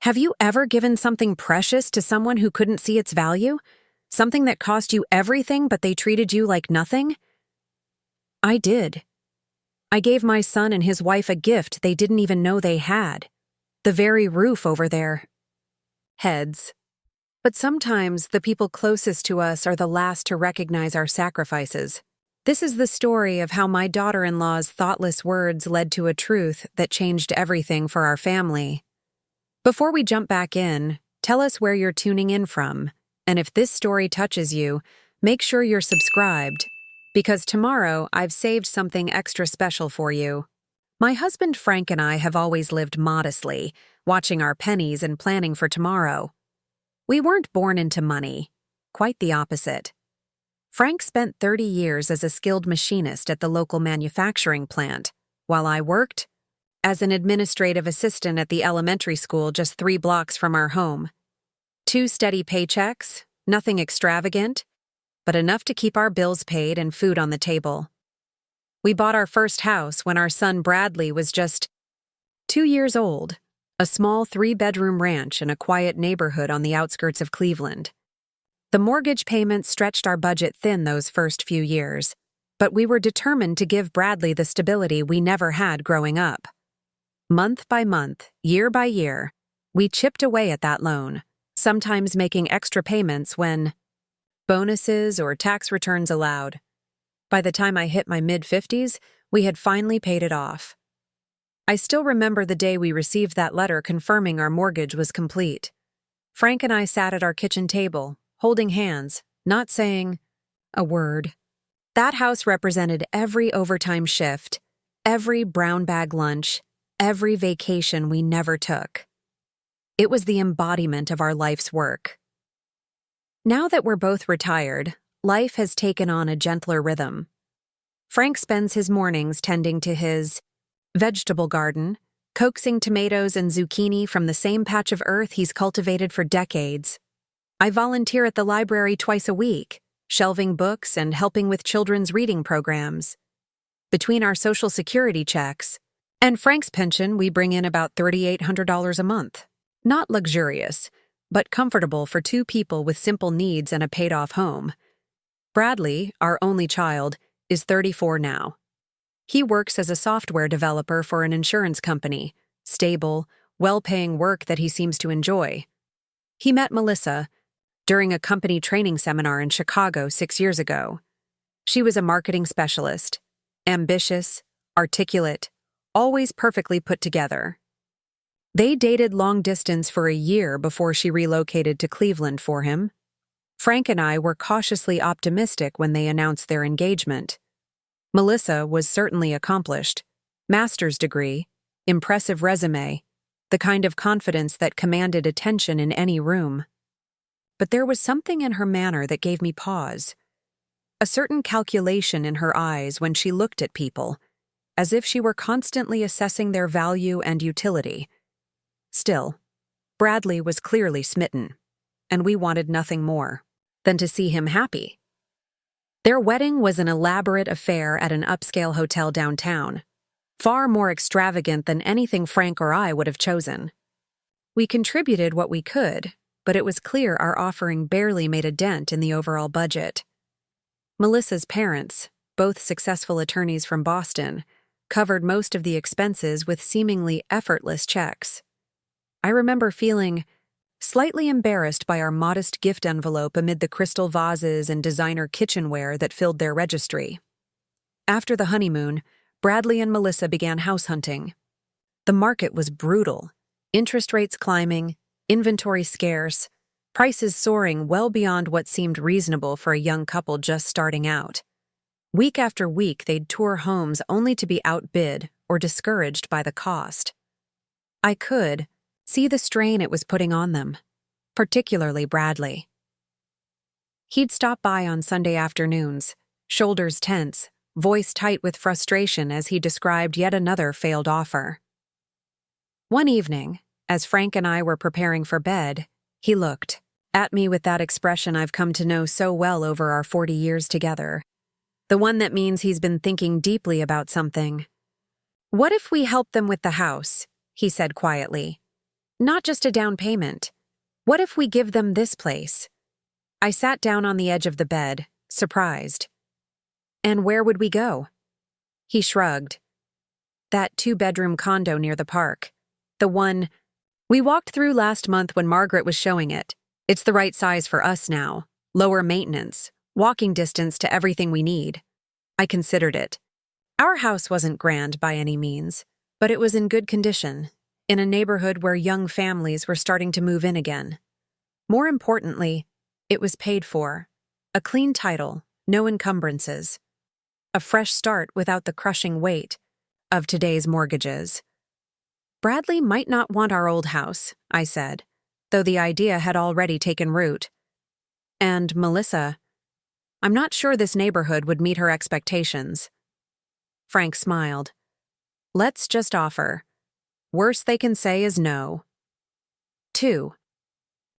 Have you ever given something precious to someone who couldn't see its value? Something that cost you everything but they treated you like nothing? I did. I gave my son and his wife a gift they didn't even know they had. The very roof over their heads. But sometimes the people closest to us are the last to recognize our sacrifices. This is the story of how my daughter-in-law's thoughtless words led to a truth that changed everything for our family. Before we jump back in, tell us where you're tuning in from, and if this story touches you, make sure you're subscribed, because tomorrow I've saved something extra special for you. My husband Frank and I have always lived modestly, watching our pennies and planning for tomorrow. We weren't born into money, quite the opposite. Frank spent 30 years as a skilled machinist at the local manufacturing plant, while I worked as an administrative assistant at the elementary school just 3 blocks from our home. 2 steady paychecks, nothing extravagant, but enough to keep our bills paid and food on the table. We bought our first house when our son Bradley was just 2 years old, a small 3-bedroom ranch in a quiet neighborhood on the outskirts of Cleveland. The mortgage payment stretched our budget thin those first few years, but we were determined to give Bradley the stability we never had growing up. Month by month, year by year, we chipped away at that loan, sometimes making extra payments when bonuses or tax returns allowed. By the time I hit my mid-50s, we had finally paid it off. I still remember the day we received that letter confirming our mortgage was complete. Frank and I sat at our kitchen table, holding hands, not saying a word. That house represented every overtime shift, every brown bag lunch, every vacation we never took. It was the embodiment of our life's work. Now that we're both retired, life has taken on a gentler rhythm. Frank spends his mornings tending to his vegetable garden, coaxing tomatoes and zucchini from the same patch of earth he's cultivated for decades. I volunteer at the library twice a week, shelving books and helping with children's reading programs. Between our Social Security checks and Frank's pension, we bring in about $3,800 a month. Not luxurious, but comfortable for 2 people with simple needs and a paid-off home. Bradley, our only child, is 34 now. He works as a software developer for an insurance company, stable, well-paying work that he seems to enjoy. He met Melissa during a company training seminar in Chicago 6 years ago. She was a marketing specialist, ambitious, articulate, always perfectly put together. They dated long distance for a year before she relocated to Cleveland for him. Frank and I were cautiously optimistic when they announced their engagement. Melissa was certainly accomplished. Master's degree, impressive resume, the kind of confidence that commanded attention in any room. But there was something in her manner that gave me pause. A certain calculation in her eyes when she looked at people, as if she were constantly assessing their value and utility. Still, Bradley was clearly smitten, and we wanted nothing more than to see him happy. Their wedding was an elaborate affair at an upscale hotel downtown, far more extravagant than anything Frank or I would have chosen. We contributed what we could, but it was clear our offering barely made a dent in the overall budget. Melissa's parents, both successful attorneys from Boston, covered most of the expenses with seemingly effortless checks. I remember feeling slightly embarrassed by our modest gift envelope amid the crystal vases and designer kitchenware that filled their registry. After the honeymoon, Bradley and Melissa began house hunting. The market was brutal, interest rates climbing, inventory scarce, prices soaring well beyond what seemed reasonable for a young couple just starting out. Week after week, they'd tour homes only to be outbid or discouraged by the cost. I could see the strain it was putting on them, particularly Bradley. He'd stop by on Sunday afternoons, shoulders tense, voice tight with frustration as he described yet another failed offer. One evening, as Frank and I were preparing for bed, he looked at me with that expression I've come to know so well over our 40 years together. The one that means he's been thinking deeply about something. "What if we help them with the house?" he said quietly. Not just a down payment. What if we give them this place? I sat down on the edge of the bed, surprised. And where would we go? He shrugged. That 2-bedroom condo near the park. The one we walked through last month when Margaret was showing it. It's the right size for us now. Lower maintenance, walking distance to everything we need. I considered it. Our house wasn't grand by any means, but it was in good condition, in a neighborhood where young families were starting to move in again. More importantly, it was paid for. A clean title, no encumbrances. A fresh start without the crushing weight of today's mortgages. Bradley might not want our old house, I said, though the idea had already taken root. And Melissa, I'm not sure this neighborhood would meet her expectations. Frank smiled. Let's just offer. Worst they can say is no. 2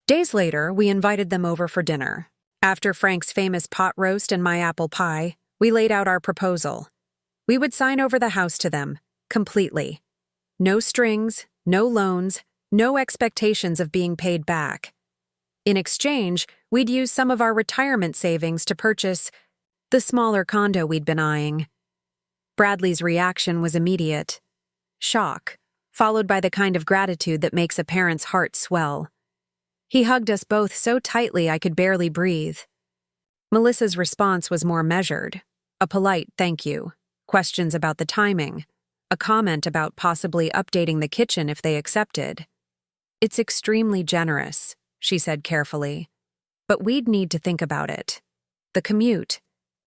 days later, we invited them over for dinner. After Frank's famous pot roast and my apple pie, we laid out our proposal. We would sign over the house to them, completely. No strings, no loans, no expectations of being paid back. In exchange, we'd use some of our retirement savings to purchase the smaller condo we'd been eyeing. Bradley's reaction was immediate. Shock, followed by the kind of gratitude that makes a parent's heart swell. He hugged us both so tightly I could barely breathe. Melissa's response was more measured. A polite thank you, questions about the timing, a comment about possibly updating the kitchen if they accepted. It's extremely generous, she said carefully, but we'd need to think about it. The commute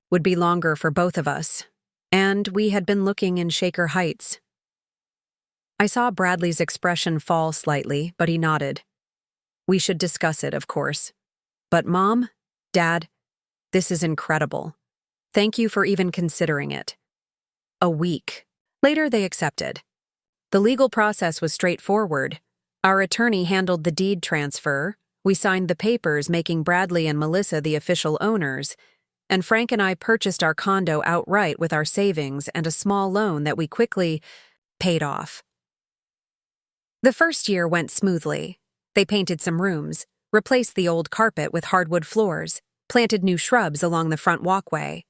would be longer for both of us, and we had been looking in Shaker Heights. I saw Bradley's expression fall slightly, but he nodded. We should discuss it, of course. But Mom, Dad, this is incredible. Thank you for even considering it. A week. Later, they accepted. The legal process was straightforward. Our attorney handled the deed transfer, we signed the papers making Bradley and Melissa the official owners, and Frank and I purchased our condo outright with our savings and a small loan that we quickly paid off. The first year went smoothly. They painted some rooms, replaced the old carpet with hardwood floors, planted new shrubs along the front walkway.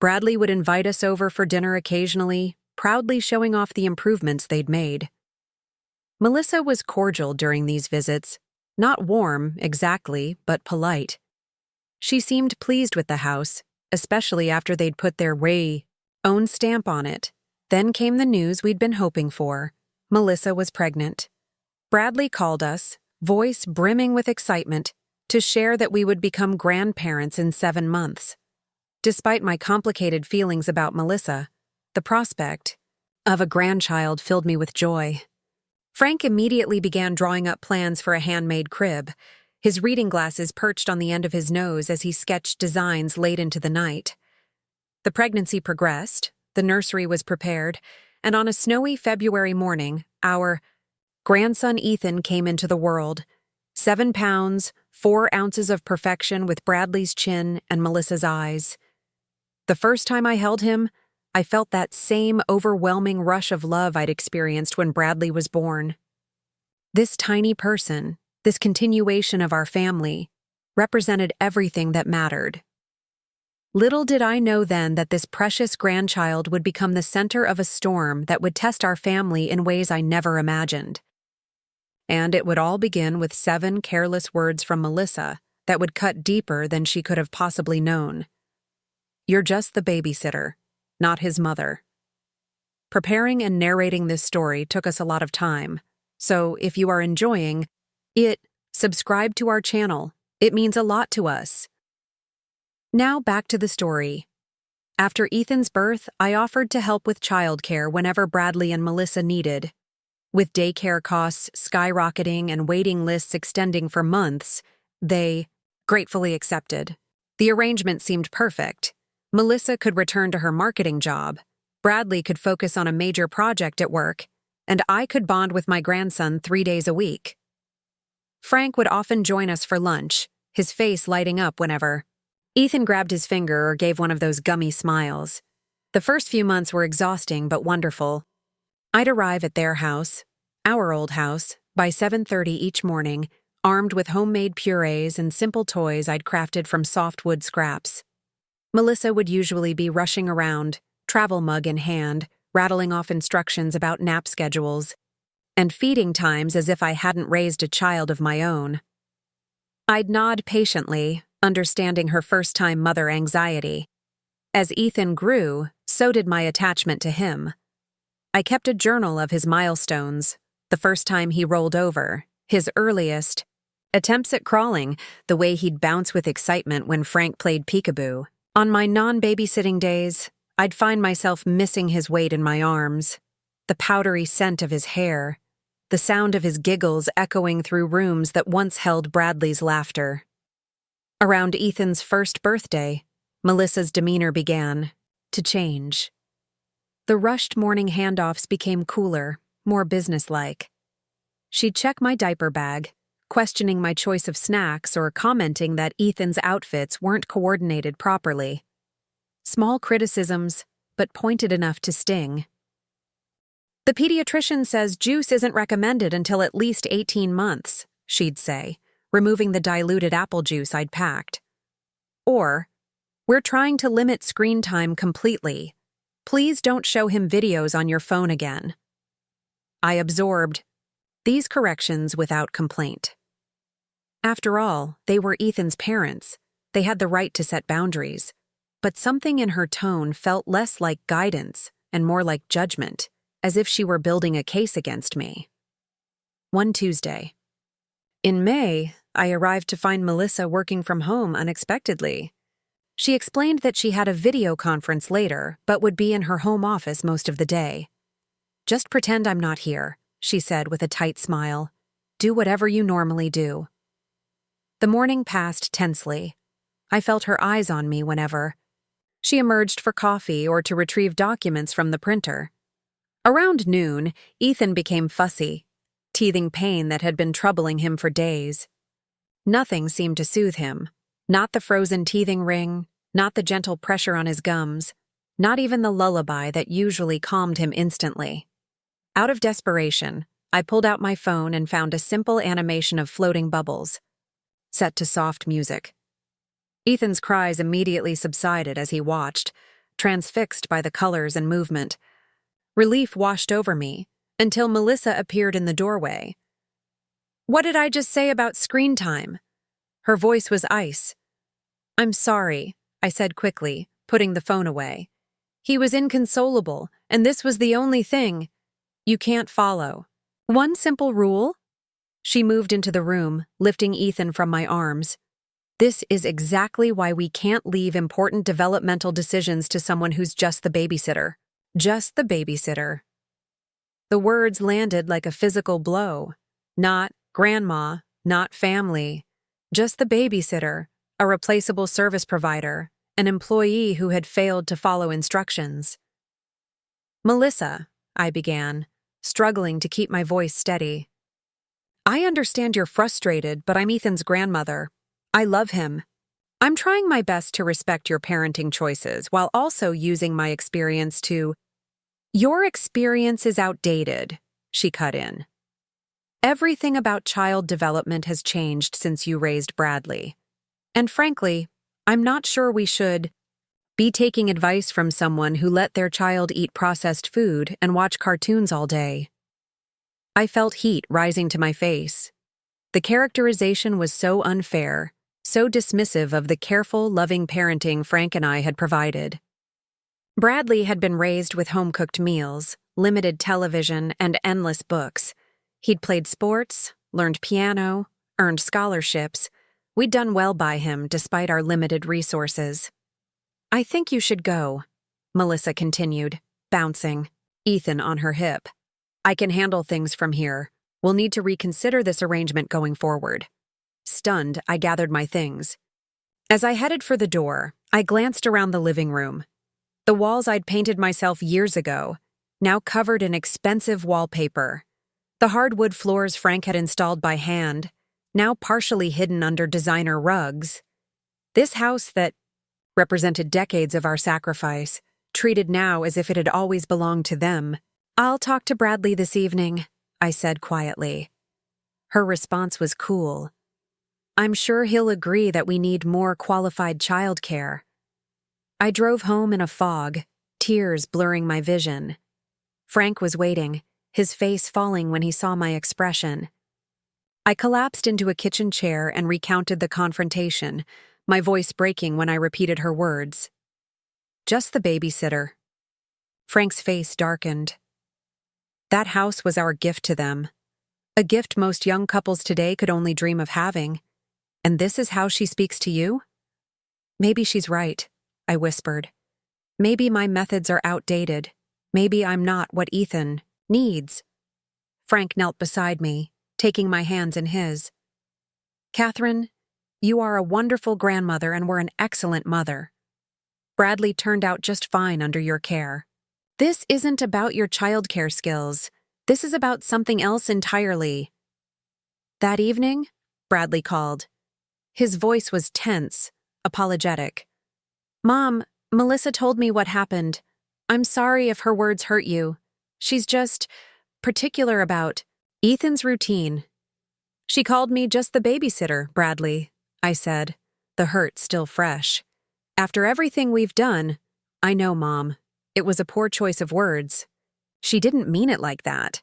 Bradley would invite us over for dinner occasionally, proudly showing off the improvements they'd made. Melissa was cordial during these visits, not warm, exactly, but polite. She seemed pleased with the house, especially after they'd put their own stamp on it. Then came the news we'd been hoping for. Melissa was pregnant. Bradley called us, voice brimming with excitement, to share that we would become grandparents in 7 months. Despite my complicated feelings about Melissa, the prospect of a grandchild filled me with joy. Frank immediately began drawing up plans for a handmade crib, his reading glasses perched on the end of his nose as he sketched designs late into the night. The pregnancy progressed, the nursery was prepared, and on a snowy February morning, our grandson Ethan came into the world. 7 pounds, 4 ounces of perfection with Bradley's chin and Melissa's eyes. The first time I held him, I felt that same overwhelming rush of love I'd experienced when Bradley was born. This tiny person, this continuation of our family, represented everything that mattered. Little did I know then that this precious grandchild would become the center of a storm that would test our family in ways I never imagined. And it would all begin with 7 careless words from Melissa that would cut deeper than she could have possibly known. You're just the babysitter, not his mother. Preparing and narrating this story took us a lot of time, so if you are enjoying it, subscribe to our channel. It means a lot to us. Now back to the story. After Ethan's birth, I offered to help with childcare whenever Bradley and Melissa needed. With daycare costs skyrocketing and waiting lists extending for months, they gratefully accepted. The arrangement seemed perfect. Melissa could return to her marketing job, Bradley could focus on a major project at work, and I could bond with my grandson 3 days a week. Frank would often join us for lunch, his face lighting up whenever Ethan grabbed his finger or gave one of those gummy smiles. The first few months were exhausting but wonderful. I'd arrive at their house, our old house, By 7:30 each morning, armed with homemade purees and simple toys I'd crafted from softwood scraps. Melissa would usually be rushing around, travel mug in hand, rattling off instructions about nap schedules, and feeding times as if I hadn't raised a child of my own. I'd nod patiently, understanding her first-time mother anxiety. As Ethan grew, so did my attachment to him. I kept a journal of his milestones, the first time he rolled over, his earliest attempts at crawling, the way he'd bounce with excitement when Frank played peekaboo. On my non-babysitting days, I'd find myself missing his weight in my arms, the powdery scent of his hair, the sound of his giggles echoing through rooms that once held Bradley's laughter. Around Ethan's first birthday, Melissa's demeanor began to change. The rushed morning handoffs became cooler, more businesslike. She'd check my diaper bag, questioning my choice of snacks or commenting that Ethan's outfits weren't coordinated properly. Small criticisms, but pointed enough to sting. "The pediatrician says juice isn't recommended until at least 18 months, she'd say, removing the diluted apple juice I'd packed. Or, "We're trying to limit screen time completely. Please don't show him videos on your phone again." I absorbed these corrections without complaint. After all, they were Ethan's parents. They had the right to set boundaries. But something in her tone felt less like guidance and more like judgment, as if she were building a case against me. One Tuesday. In May, I arrived to find Melissa working from home unexpectedly. She explained that she had a video conference later, but would be in her home office most of the day. "Just pretend I'm not here," she said with a tight smile. "Do whatever you normally do." The morning passed tensely. I felt her eyes on me whenever she emerged for coffee or to retrieve documents from the printer. Around noon, Ethan became fussy, teething pain that had been troubling him for days. Nothing seemed to soothe him. Not the frozen teething ring, not the gentle pressure on his gums, not even the lullaby that usually calmed him instantly. Out of desperation, I pulled out my phone and found a simple animation of floating bubbles, set to soft music. Ethan's cries immediately subsided as he watched, transfixed by the colors and movement. Relief washed over me, until Melissa appeared in the doorway. "What did I just say about screen time?" Her voice was ice. "I'm sorry," I said quickly, putting the phone away. "He was inconsolable, and this was the only thing you can't follow. One simple rule?" She moved into the room, lifting Ethan from my arms. "This is exactly why we can't leave important developmental decisions to someone who's just the babysitter. Just the babysitter." The words landed like a physical blow. Not grandma, not family. Just the babysitter, a replaceable service provider, an employee who had failed to follow instructions. "Melissa," I began, struggling to keep my voice steady. "I understand you're frustrated, but I'm Ethan's grandmother. I love him. I'm trying my best to respect your parenting choices while also using my experience to—" "Your experience is outdated," she cut in. "Everything about child development has changed since you raised Bradley. And frankly, I'm not sure we should be taking advice from someone who let their child eat processed food and watch cartoons all day." I felt heat rising to my face. The characterization was so unfair, so dismissive of the careful, loving parenting Frank and I had provided. Bradley had been raised with home-cooked meals, limited television, and endless books. He'd played sports, learned piano, earned scholarships. We'd done well by him despite our limited resources. "I think you should go," Melissa continued, bouncing, Ethan on her hip. "I can handle things from here. We'll need to reconsider this arrangement going forward." Stunned, I gathered my things. As I headed for the door, I glanced around the living room. The walls I'd painted myself years ago, now covered in expensive wallpaper. The hardwood floors Frank had installed by hand, now partially hidden under designer rugs. This house that represented decades of our sacrifice, treated now as if it had always belonged to them. "I'll talk to Bradley this evening," I said quietly. Her response was cool. I'm sure he'll agree that we need more qualified childcare. I drove home in a fog, tears blurring my vision. Frank was waiting, his face falling when he saw my expression. I collapsed into a kitchen chair and recounted the confrontation, my voice breaking when I repeated her words. Just the babysitter. Frank's face darkened. That house was our gift to them. A gift most young couples today could only dream of having. And this is how she speaks to you? Maybe she's right, I whispered. Maybe my methods are outdated. Maybe I'm not what Ethan needs. Frank knelt beside me, taking my hands in his. Catherine, you are a wonderful grandmother and were an excellent mother. Bradley turned out just fine under your care. This isn't about your childcare skills. This is about something else entirely. That evening, Bradley called. His voice was tense, apologetic. Mom, Melissa told me what happened. I'm sorry if her words hurt you. She's just particular about Ethan's routine. She called me just the babysitter, Bradley, I said, the hurt still fresh. After everything we've done, I know, Mom, it was a poor choice of words. She didn't mean it like that.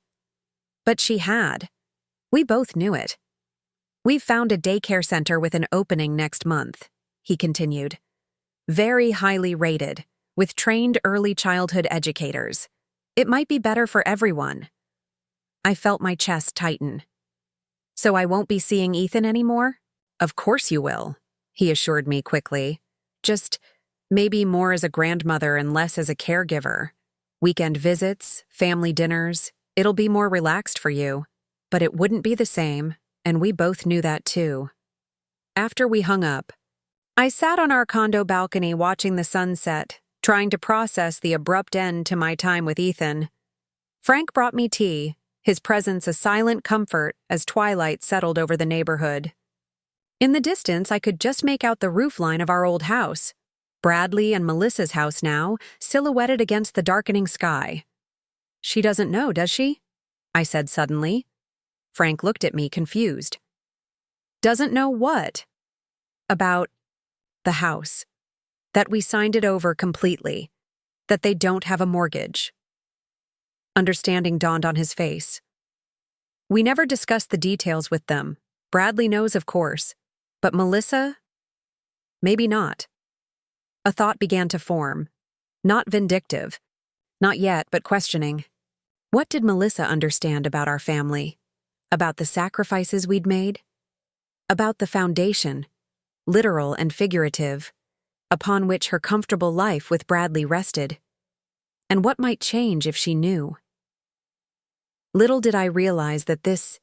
But she had. We both knew it. We've found a daycare center with an opening next month, he continued. Very highly rated, with trained early childhood educators. It might be better for everyone. I felt my chest tighten. So I won't be seeing Ethan anymore? Of course you will, he assured me quickly. Just maybe more as a grandmother and less as a caregiver. Weekend visits, family dinners, it'll be more relaxed for you. But it wouldn't be the same, and we both knew that too. After we hung up, I sat on our condo balcony watching the sunset, trying to process the abrupt end to my time with Ethan. Frank brought me tea, his presence a silent comfort as twilight settled over the neighborhood. In the distance, I could just make out the roofline of our old house. Bradley and Melissa's house now, silhouetted against the darkening sky. She doesn't know, does she? I said suddenly. Frank looked at me confused. Doesn't know what? About the house. That we signed it over completely. That they don't have a mortgage. Understanding dawned on his face. We never discussed the details with them. Bradley knows, of course. But Melissa? Maybe not. A thought began to form. Not vindictive. Not yet, but questioning. What did Melissa understand about our family? About the sacrifices we'd made? About the foundation, literal and figurative, upon which her comfortable life with Bradley rested? And what might change if she knew? Little did I realize that this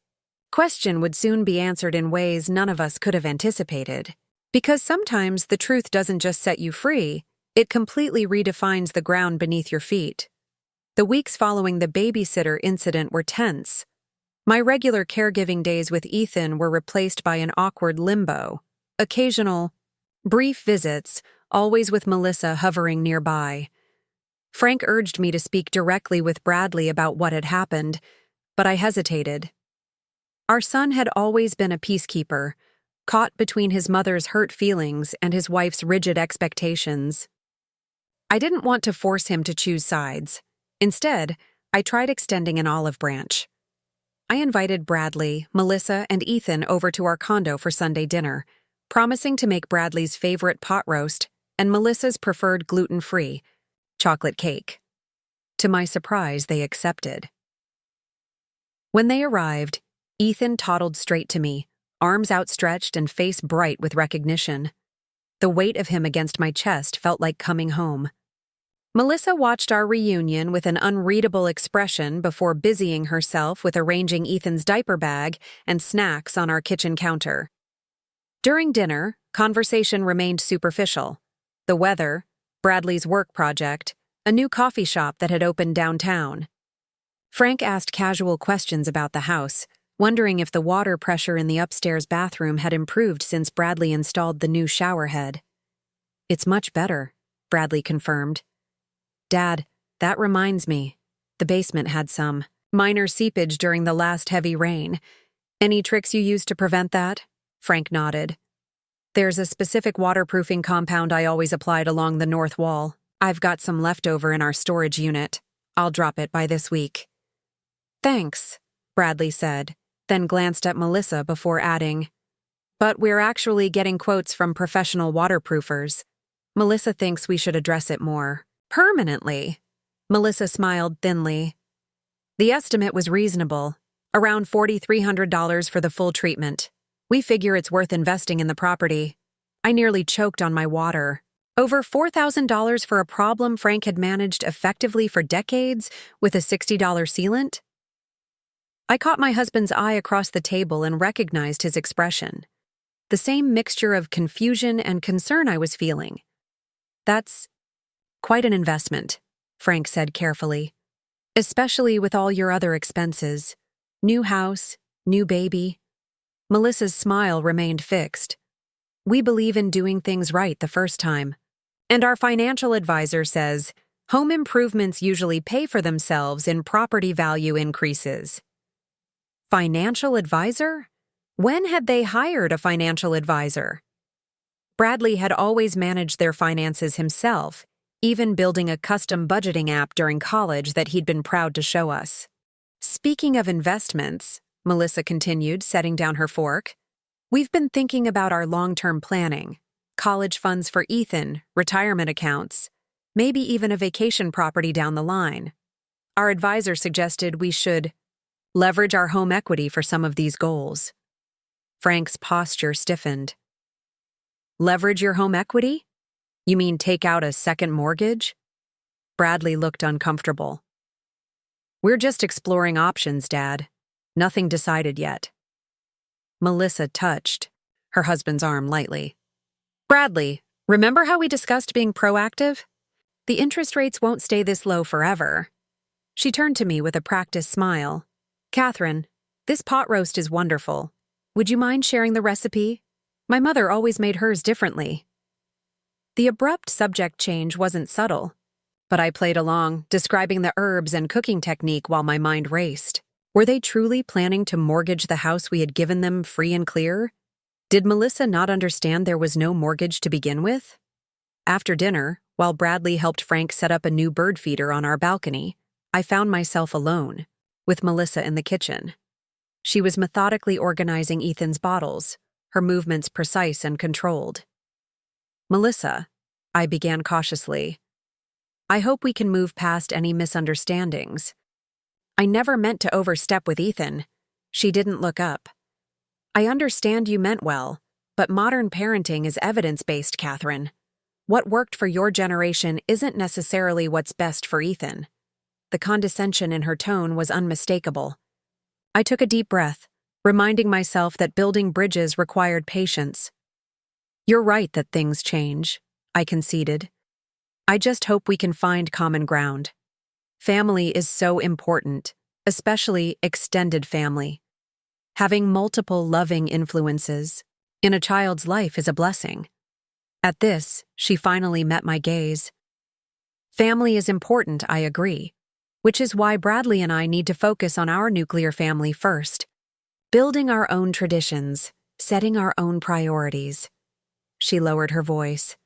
question would soon be answered in ways none of us could have anticipated. Because sometimes the truth doesn't just set you free, it completely redefines the ground beneath your feet. The weeks following the babysitter incident were tense. My regular caregiving days with Ethan were replaced by an awkward limbo. Occasional, brief visits, always with Melissa hovering nearby. Frank urged me to speak directly with Bradley about what had happened, but I hesitated. Our son had always been a peacekeeper, caught between his mother's hurt feelings and his wife's rigid expectations. I didn't want to force him to choose sides. Instead, I tried extending an olive branch. I invited Bradley, Melissa, and Ethan over to our condo for Sunday dinner, promising to make Bradley's favorite pot roast and Melissa's preferred gluten-free chocolate cake. To my surprise, they accepted. When they arrived, Ethan toddled straight to me, arms outstretched and face bright with recognition. The weight of him against my chest felt like coming home. Melissa watched our reunion with an unreadable expression before busying herself with arranging Ethan's diaper bag and snacks on our kitchen counter. During dinner, conversation remained superficial. The weather, Bradley's work project, a new coffee shop that had opened downtown. Frank asked casual questions about the house, wondering if the water pressure in the upstairs bathroom had improved since Bradley installed the new shower head. It's much better, Bradley confirmed. Dad, that reminds me. The basement had some minor seepage during the last heavy rain. Any tricks you use to prevent that? Frank nodded. There's a specific waterproofing compound I always applied along the north wall. I've got some leftover in our storage unit. I'll drop it by this week. Thanks, Bradley said, then glanced at Melissa before adding, but we're actually getting quotes from professional waterproofers. Melissa thinks we should address it more permanently. Melissa smiled thinly. The estimate was reasonable, around $4,300 for the full treatment. We figure it's worth investing in the property. I nearly choked on my water. Over $4,000 for a problem Frank had managed effectively for decades with a $60 sealant? I caught my husband's eye across the table and recognized his expression. The same mixture of confusion and concern I was feeling. That's quite an investment, Frank said carefully. Especially with all your other expenses. New house, new baby. Melissa's smile remained fixed. We believe in doing things right the first time. And our financial advisor says home improvements usually pay for themselves in property value increases. Financial advisor? When had they hired a financial advisor? Bradley had always managed their finances himself, even building a custom budgeting app during college that he'd been proud to show us. Speaking of investments, Melissa continued, setting down her fork, we've been thinking about our long-term planning, college funds for Ethan, retirement accounts, maybe even a vacation property down the line. Our advisor suggested we should leverage our home equity for some of these goals. Frank's posture stiffened. Leverage your home equity? You mean take out a second mortgage? Bradley looked uncomfortable. We're just exploring options, Dad. Nothing decided yet. Melissa touched her husband's arm lightly. Bradley, remember how we discussed being proactive? The interest rates won't stay this low forever. She turned to me with a practiced smile. Catherine, this pot roast is wonderful. Would you mind sharing the recipe? My mother always made hers differently. The abrupt subject change wasn't subtle, but I played along, describing the herbs and cooking technique while my mind raced. Were they truly planning to mortgage the house we had given them free and clear? Did Melissa not understand there was no mortgage to begin with? After dinner, while Bradley helped Frank set up a new bird feeder on our balcony, I found myself alone, with Melissa in the kitchen. She was methodically organizing Ethan's bottles, her movements precise and controlled. Melissa, I began cautiously, I hope we can move past any misunderstandings. I never meant to overstep with Ethan. She didn't look up. I understand you meant well, but modern parenting is evidence-based, Catherine. What worked for your generation isn't necessarily what's best for Ethan. The condescension in her tone was unmistakable. I took a deep breath, reminding myself that building bridges required patience. You're right that things change, I conceded. I just hope we can find common ground. Family is so important, especially extended family. Having multiple loving influences in a child's life is a blessing. At this, she finally met my gaze. Family is important, I agree, which is why Bradley and I need to focus on our nuclear family first. Building our own traditions, setting our own priorities. She lowered her voice.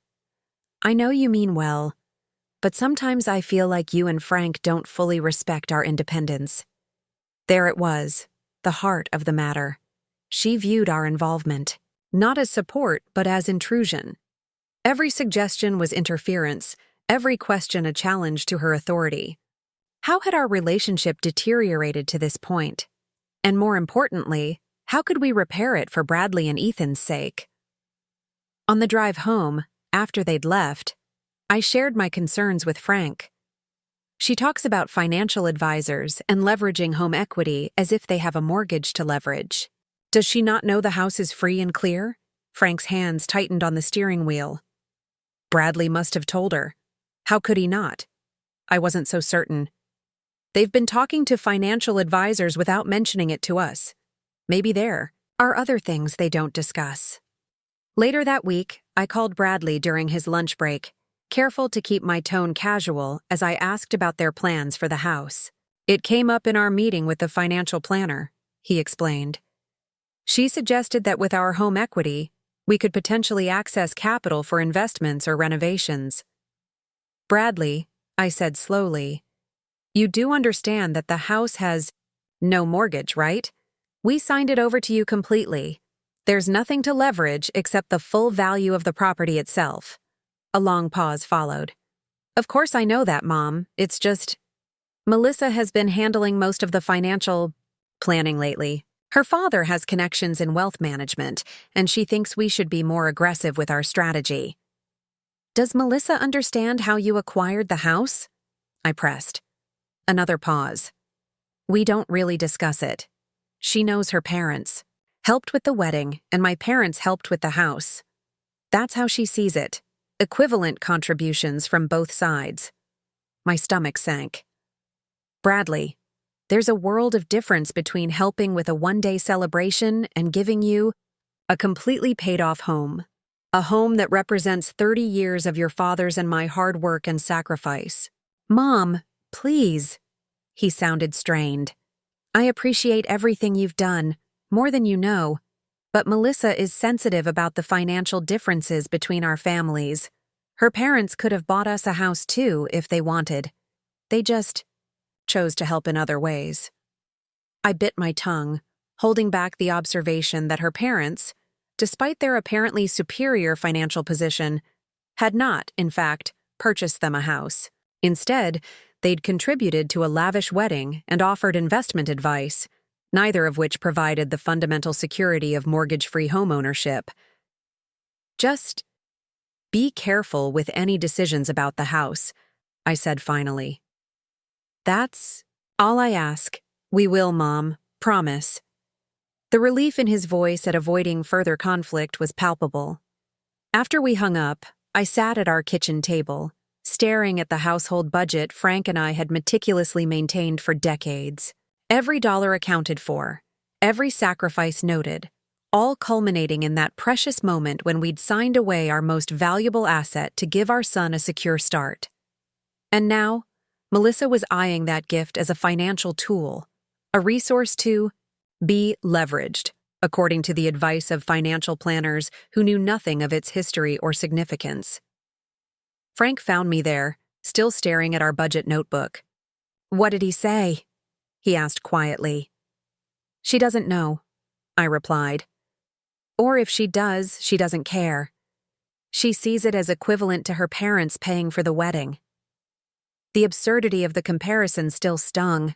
I know you mean well, but sometimes I feel like you and Frank don't fully respect our independence. There it was, the heart of the matter. She viewed our involvement, not as support, but as intrusion. Every suggestion was interference, every question a challenge to her authority. How had our relationship deteriorated to this point? And more importantly, how could we repair it for Bradley and Ethan's sake? On the drive home, after they'd left, I shared my concerns with Frank. She talks about financial advisors and leveraging home equity as if they have a mortgage to leverage. Does she not know the house is free and clear? Frank's hands tightened on the steering wheel. Bradley must have told her. How could he not? I wasn't so certain. They've been talking to financial advisors without mentioning it to us. Maybe there are other things they don't discuss. Later that week, I called Bradley during his lunch break, careful to keep my tone casual as I asked about their plans for the house. It came up in our meeting with the financial planner, he explained. She suggested that with our home equity, we could potentially access capital for investments or renovations. Bradley, I said slowly, you do understand that the house has no mortgage, right? We signed it over to you completely. There's nothing to leverage except the full value of the property itself. A long pause followed. Of course I know that, Mom. It's just, Melissa has been handling most of the financial planning lately. Her father has connections in wealth management, and she thinks we should be more aggressive with our strategy. Does Melissa understand how you acquired the house? I pressed. Another pause. We don't really discuss it. She knows her parents, helped with the wedding, and my parents helped with the house. That's how she sees it. Equivalent contributions from both sides. My stomach sank. Bradley, there's a world of difference between helping with a one-day celebration and giving you a completely paid-off home. A home that represents 30 years of your father's and my hard work and sacrifice. Mom, please. He sounded strained. I appreciate everything you've done, more than you know, but Melissa is sensitive about the financial differences between our families. Her parents could have bought us a house too if they wanted. They just chose to help in other ways. I bit my tongue, holding back the observation that her parents, despite their apparently superior financial position, had not, in fact, purchased them a house. Instead, they'd contributed to a lavish wedding and offered investment advice, neither of which provided the fundamental security of mortgage-free homeownership. Just be careful with any decisions about the house, I said finally. That's all I ask. We will, Mom. Promise. The relief in his voice at avoiding further conflict was palpable. After we hung up, I sat at our kitchen table, staring at the household budget Frank and I had meticulously maintained for decades. Every dollar accounted for, every sacrifice noted, all culminating in that precious moment when we'd signed away our most valuable asset to give our son a secure start. And now, Melissa was eyeing that gift as a financial tool, a resource to be leveraged, according to the advice of financial planners who knew nothing of its history or significance. Frank found me there, still staring at our budget notebook. What did he say? He asked quietly. She doesn't know, I replied. Or if she does, she doesn't care. She sees it as equivalent to her parents paying for the wedding. The absurdity of the comparison still stung.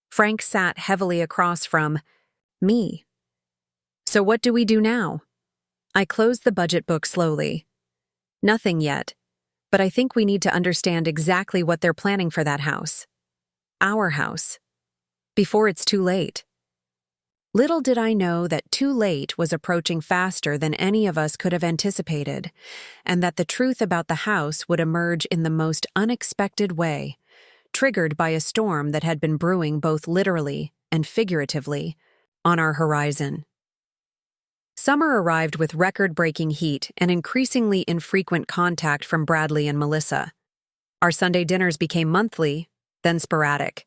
Frank sat heavily across from me. So what do we do now? I closed the budget book slowly. Nothing yet, but I think we need to understand exactly what they're planning for that house. Our house. Before it's too late. Little did I know that too late was approaching faster than any of us could have anticipated, and that the truth about the house would emerge in the most unexpected way, triggered by a storm that had been brewing both literally and figuratively on our horizon. Summer arrived with record-breaking heat and increasingly infrequent contact from Bradley and Melissa. Our Sunday dinners became monthly, then sporadic.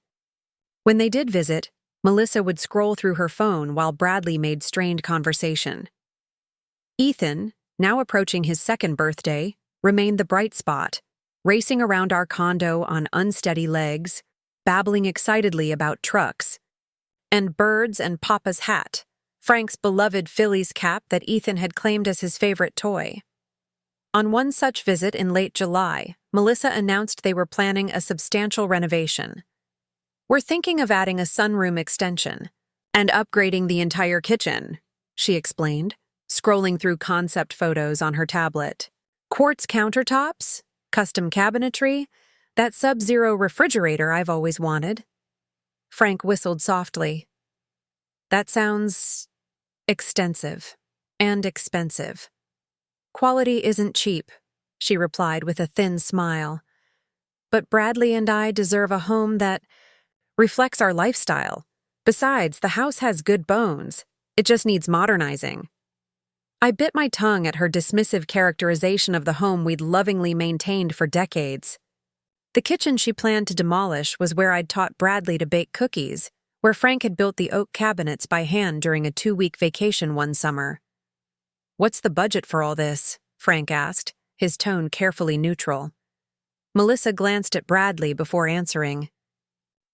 When they did visit, Melissa would scroll through her phone while Bradley made strained conversation. Ethan, now approaching his second birthday, remained the bright spot, racing around our condo on unsteady legs, babbling excitedly about trucks, and birds and Papa's hat, Frank's beloved Phillies cap that Ethan had claimed as his favorite toy. On one such visit in late July, Melissa announced they were planning a substantial renovation. We're thinking of adding a sunroom extension and upgrading the entire kitchen, she explained, scrolling through concept photos on her tablet. Quartz countertops, custom cabinetry, that sub-zero refrigerator I've always wanted. Frank whistled softly. That sounds extensive and expensive. Quality isn't cheap, she replied with a thin smile. But Bradley and I deserve a home that reflects our lifestyle. Besides, the house has good bones. It just needs modernizing. I bit my tongue at her dismissive characterization of the home we'd lovingly maintained for decades. The kitchen she planned to demolish was where I'd taught Bradley to bake cookies, where Frank had built the oak cabinets by hand during a 2-week vacation one summer. "What's the budget for all this?" Frank asked, his tone carefully neutral. Melissa glanced at Bradley before answering.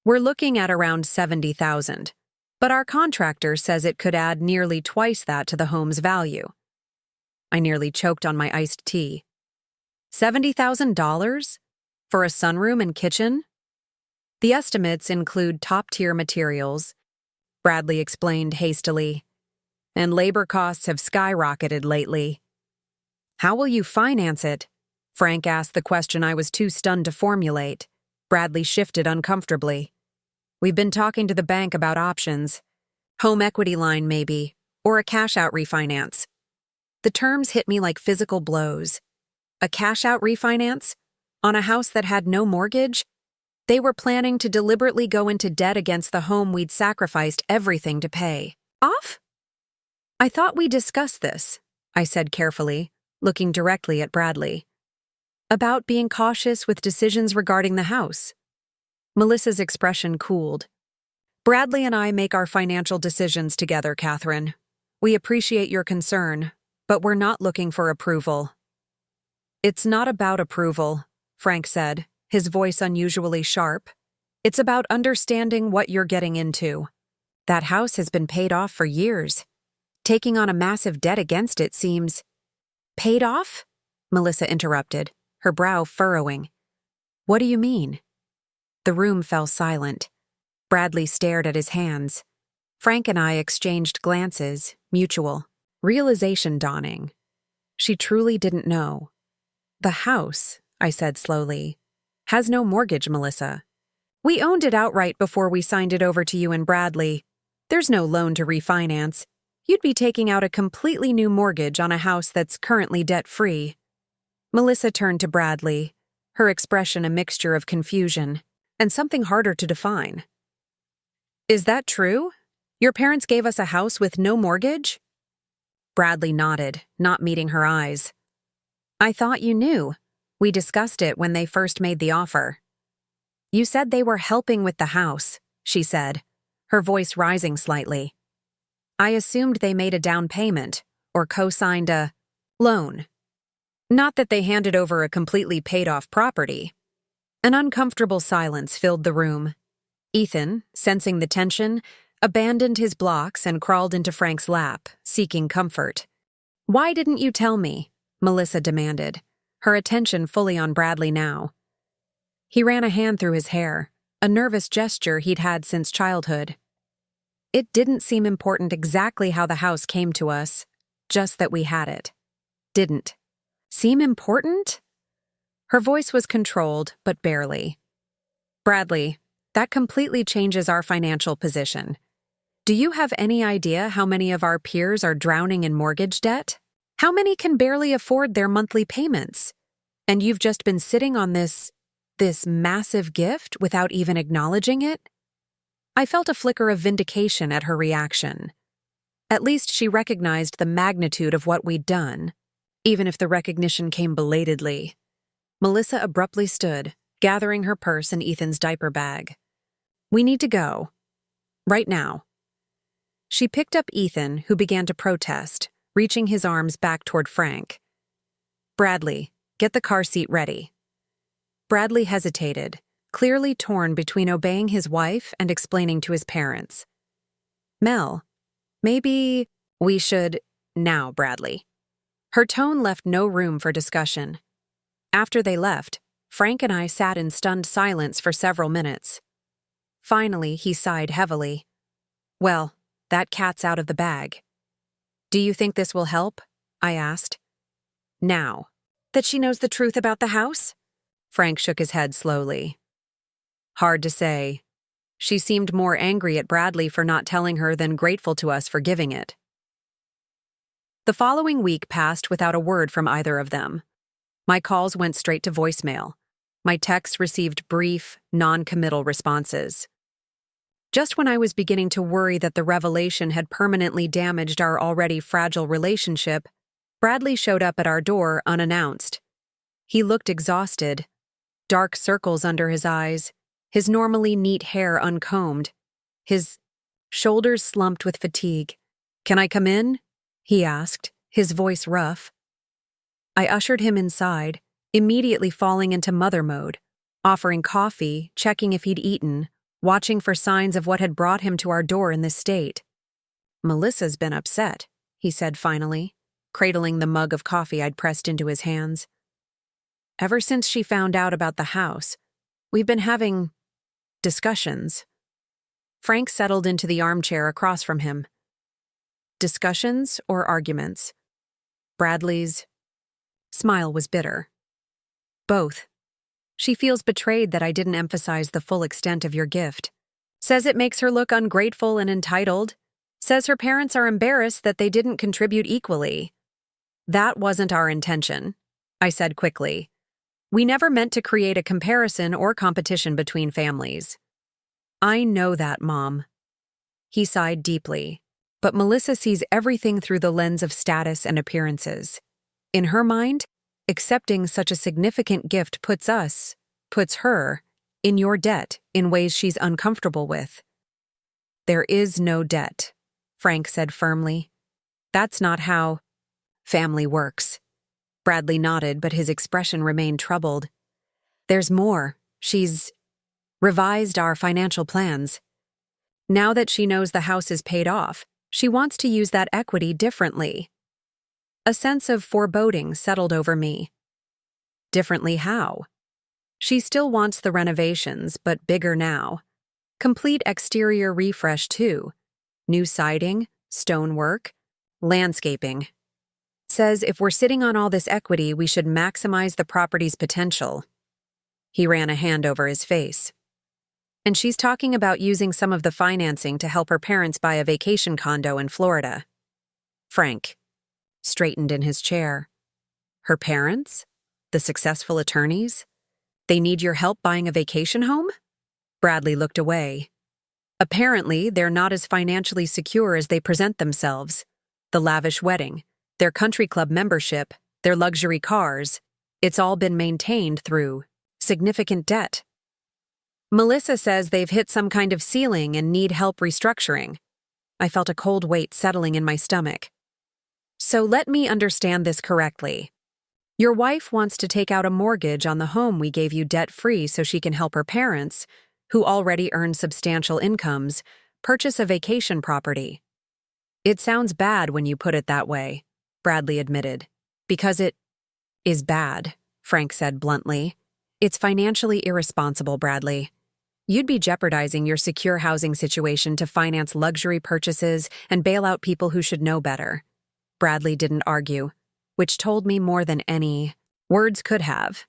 "We're looking at around $70,000, but our contractor says it could add nearly twice that to the home's value." I nearly choked on my iced tea. $70,000? For a sunroom and kitchen? "The estimates include top-tier materials," Bradley explained hastily, "and labor costs have skyrocketed lately." "How will you finance it?" Frank asked the question I was too stunned to formulate. Bradley shifted uncomfortably. "We've been talking to the bank about options. Home equity line, maybe, or a cash-out refinance." The terms hit me like physical blows. A cash-out refinance? On a house that had no mortgage? They were planning to deliberately go into debt against the home we'd sacrificed everything to pay off? "I thought we discussed this," I said carefully, looking directly at Bradley. "About being cautious with decisions regarding the house." Melissa's expression cooled. "Bradley and I make our financial decisions together, Catherine. We appreciate your concern, but we're not looking for approval." "It's not about approval," Frank said, his voice unusually sharp. "It's about understanding what you're getting into. That house has been paid off for years. Taking on a massive debt against it seems—" "Paid off?" Melissa interrupted, her brow furrowing. "What do you mean?" The room fell silent. Bradley stared at his hands. Frank and I exchanged glances, mutual. Realization dawning. She truly didn't know. "The house," I said slowly, "has no mortgage, Melissa. We owned it outright before we signed it over to you and Bradley. There's no loan to refinance. You'd be taking out a completely new mortgage on a house that's currently debt-free." Melissa turned to Bradley, her expression a mixture of confusion and something harder to define. "Is that true? Your parents gave us a house with no mortgage?" Bradley nodded, not meeting her eyes. "I thought you knew. We discussed it when they first made the offer." "You said they were helping with the house," she said, her voice rising slightly. "I assumed they made a down payment or co-signed a loan. Not that they handed over a completely paid-off property." An uncomfortable silence filled the room. Ethan, sensing the tension, abandoned his blocks and crawled into Frank's lap, seeking comfort. "Why didn't you tell me?" Melissa demanded, her attention fully on Bradley now. He ran a hand through his hair, a nervous gesture he'd had since childhood. "It didn't seem important exactly how the house came to us, just that we had it." "Didn't seem important?" Her voice was controlled, but barely. "Bradley, that completely changes our financial position. Do you have any idea how many of our peers are drowning in mortgage debt? How many can barely afford their monthly payments? And you've just been sitting on this massive gift without even acknowledging it?" I felt a flicker of vindication at her reaction. At least she recognized the magnitude of what we'd done, even if the recognition came belatedly. Melissa abruptly stood, gathering her purse and Ethan's diaper bag. "We need to go. Right now." She picked up Ethan, who began to protest, reaching his arms back toward Frank. "Bradley, get the car seat ready." Bradley hesitated, clearly torn between obeying his wife and explaining to his parents. "Mel, maybe we should—" "Now, Bradley." Her tone left no room for discussion. After they left, Frank and I sat in stunned silence for several minutes. Finally, he sighed heavily. "Well, that cat's out of the bag." "Do you think this will help?" I asked. "Now that she knows the truth about the house?" Frank shook his head slowly. "Hard to say. She seemed more angry at Bradley for not telling her than grateful to us for giving it." The following week passed without a word from either of them. My calls went straight to voicemail. My texts received brief, non-committal responses. Just when I was beginning to worry that the revelation had permanently damaged our already fragile relationship, Bradley showed up at our door unannounced. He looked exhausted, dark circles under his eyes, his normally neat hair uncombed. His shoulders slumped with fatigue. "Can I come in?" he asked, his voice rough. I ushered him inside, immediately falling into mother mode, offering coffee, checking if he'd eaten, watching for signs of what had brought him to our door in this state. "Melissa's been upset," he said finally, cradling the mug of coffee I'd pressed into his hands. "Ever since she found out about the house, we've been having discussions." Frank settled into the armchair across from him. "Discussions or arguments?" Bradley's smile was bitter. "Both. She feels betrayed that I didn't emphasize the full extent of your gift. Says it makes her look ungrateful and entitled. Says her parents are embarrassed that they didn't contribute equally." "That wasn't our intention," I said quickly. "We never meant to create a comparison or competition between families." "I know that, Mom." He sighed deeply. "But Melissa sees everything through the lens of status and appearances. In her mind, accepting such a significant gift puts her, in your debt in ways she's uncomfortable with." "There is no debt," Frank said firmly. "That's not how family works." Bradley nodded, but his expression remained troubled. "There's more. She's revised our financial plans. Now that she knows the house is paid off, she wants to use that equity differently." A sense of foreboding settled over me. "Differently how?" "She still wants the renovations, but bigger now. Complete exterior refresh too. New siding, stonework, landscaping. Says if we're sitting on all this equity, we should maximize the property's potential." He ran a hand over his face. "And she's talking about using some of the financing to help her parents buy a vacation condo in Florida." Frank straightened in his chair. "Her parents? The successful attorneys? They need your help buying a vacation home?" Bradley looked away. "Apparently, they're not as financially secure as they present themselves. The lavish wedding, their country club membership, their luxury cars, it's all been maintained through significant debt. Melissa says they've hit some kind of ceiling and need help restructuring." I felt a cold weight settling in my stomach. "So let me understand this correctly. Your wife wants to take out a mortgage on the home we gave you debt-free so she can help her parents, who already earn substantial incomes, purchase a vacation property." "It sounds bad when you put it that way," Bradley admitted. "Because it is bad," Frank said bluntly. "It's financially irresponsible, Bradley. You'd be jeopardizing your secure housing situation to finance luxury purchases and bail out people who should know better." Bradley didn't argue, which told me more than any words could have.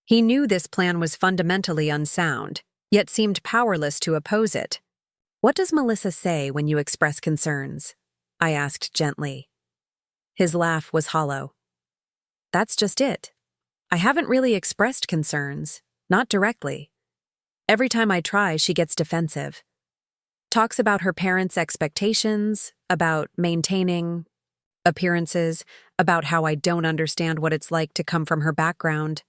He knew this plan was fundamentally unsound, yet seemed powerless to oppose it. "What does Melissa say when you express concerns?" I asked gently. His laugh was hollow. "That's just it. I haven't really expressed concerns, not directly. Every time I try, she gets defensive. Talks about her parents' expectations, about maintaining appearances, about how I don't understand what it's like to come from her background."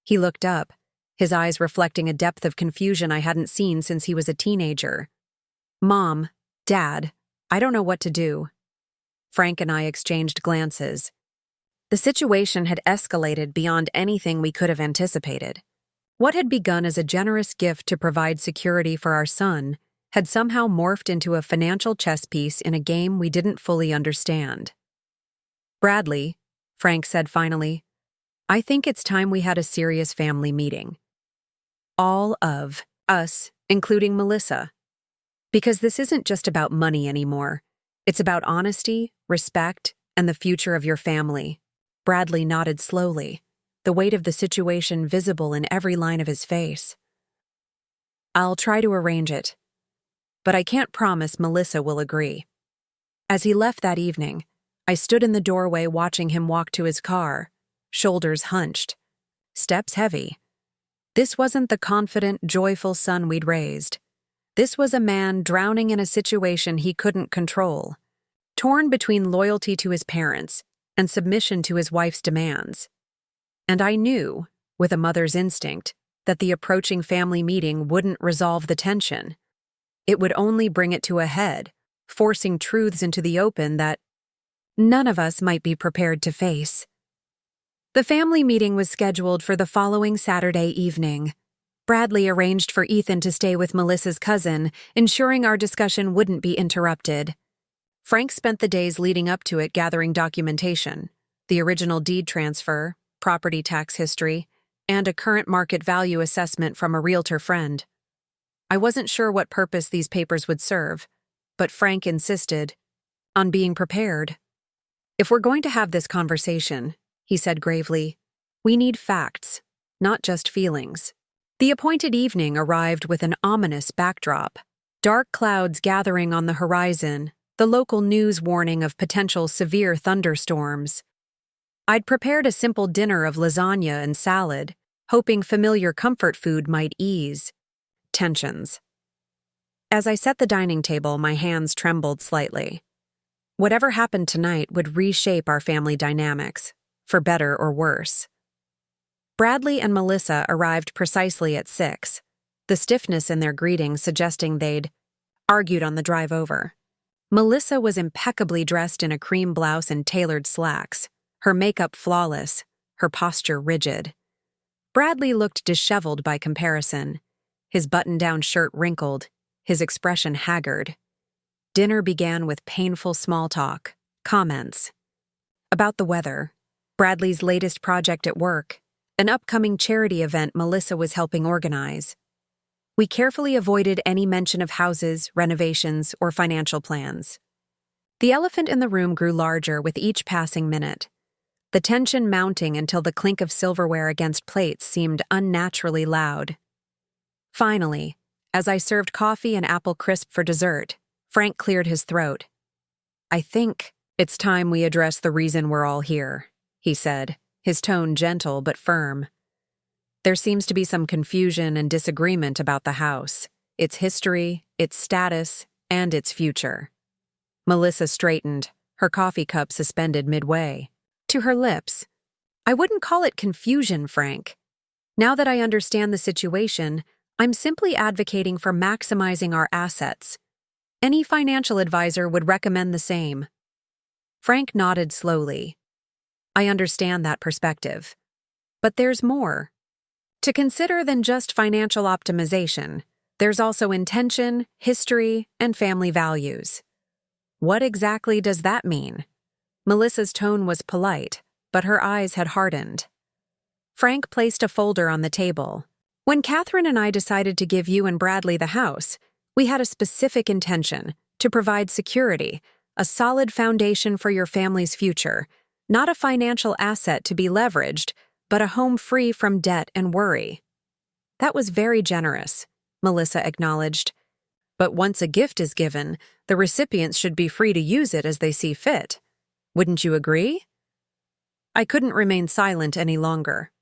He looked up, his eyes reflecting a depth of confusion I hadn't seen since he was a teenager. "Mom, Dad, I don't know what to do." Frank and I exchanged glances. The situation had escalated beyond anything we could have anticipated. What had begun as a generous gift to provide security for our son had somehow morphed into a financial chess piece in a game we didn't fully understand. "Bradley," Frank said finally, "I think it's time we had a serious family meeting. All of us, including Melissa. Because this isn't just about money anymore. It's about honesty, respect, and the future of your family." Bradley nodded slowly, the weight of the situation visible in every line of his face. "I'll try to arrange it. But I can't promise Melissa will agree." As he left that evening, I stood in the doorway watching him walk to his car, shoulders hunched, steps heavy. This wasn't the confident, joyful son we'd raised. This was a man drowning in a situation he couldn't control, torn between loyalty to his parents and submission to his wife's demands. And I knew, with a mother's instinct, that the approaching family meeting wouldn't resolve the tension. It would only bring it to a head, forcing truths into the open that none of us might be prepared to face. The family meeting was scheduled for the following Saturday evening. Bradley arranged for Ethan to stay with Melissa's cousin, ensuring our discussion wouldn't be interrupted. Frank spent the days leading up to it gathering documentation, the original deed transfer, property tax history, and a current market value assessment from a realtor friend. I wasn't sure what purpose these papers would serve, but Frank insisted on being prepared. "If we're going to have this conversation," he said gravely, "we need facts, not just feelings." The appointed evening arrived with an ominous backdrop. Dark clouds gathering on the horizon, the local news warning of potential severe thunderstorms. I'd prepared a simple dinner of lasagna and salad, hoping familiar comfort food might ease tensions. As I set the dining table, my hands trembled slightly. Whatever happened tonight would reshape our family dynamics, for better or worse. Bradley and Melissa arrived precisely at 6, the stiffness in their greetings suggesting they'd argued on the drive over. Melissa was impeccably dressed in a cream blouse and tailored slacks, her makeup flawless, her posture rigid. Bradley looked disheveled by comparison, his button-down shirt wrinkled, his expression haggard. Dinner began with painful small talk, comments about the weather, Bradley's latest project at work, an upcoming charity event Melissa was helping organize. We carefully avoided any mention of houses, renovations, or financial plans. The elephant in the room grew larger with each passing minute, the tension mounting until the clink of silverware against plates seemed unnaturally loud. Finally, as I served coffee and apple crisp for dessert, Frank cleared his throat. "I think it's time we address the reason we're all here," he said, his tone gentle but firm. "There seems to be some confusion and disagreement about the house, its history, its status, and its future." Melissa straightened, her coffee cup suspended midway. To her lips, "I wouldn't call it confusion, Frank. Now that I understand the situation, I'm simply advocating for maximizing our assets. Any financial advisor would recommend the same." Frank nodded slowly. "I understand that perspective. But there's more to consider than just financial optimization. There's also intention, history, and family values." "What exactly does that mean?" Melissa's tone was polite, but her eyes had hardened. Frank placed a folder on the table. "When Catherine and I decided to give you and Bradley the house, we had a specific intention: to provide security, a solid foundation for your family's future, not a financial asset to be leveraged, but a home free from debt and worry." "That was very generous," Melissa acknowledged. "But once a gift is given, the recipients should be free to use it as they see fit. Wouldn't you agree?" I couldn't remain silent any longer.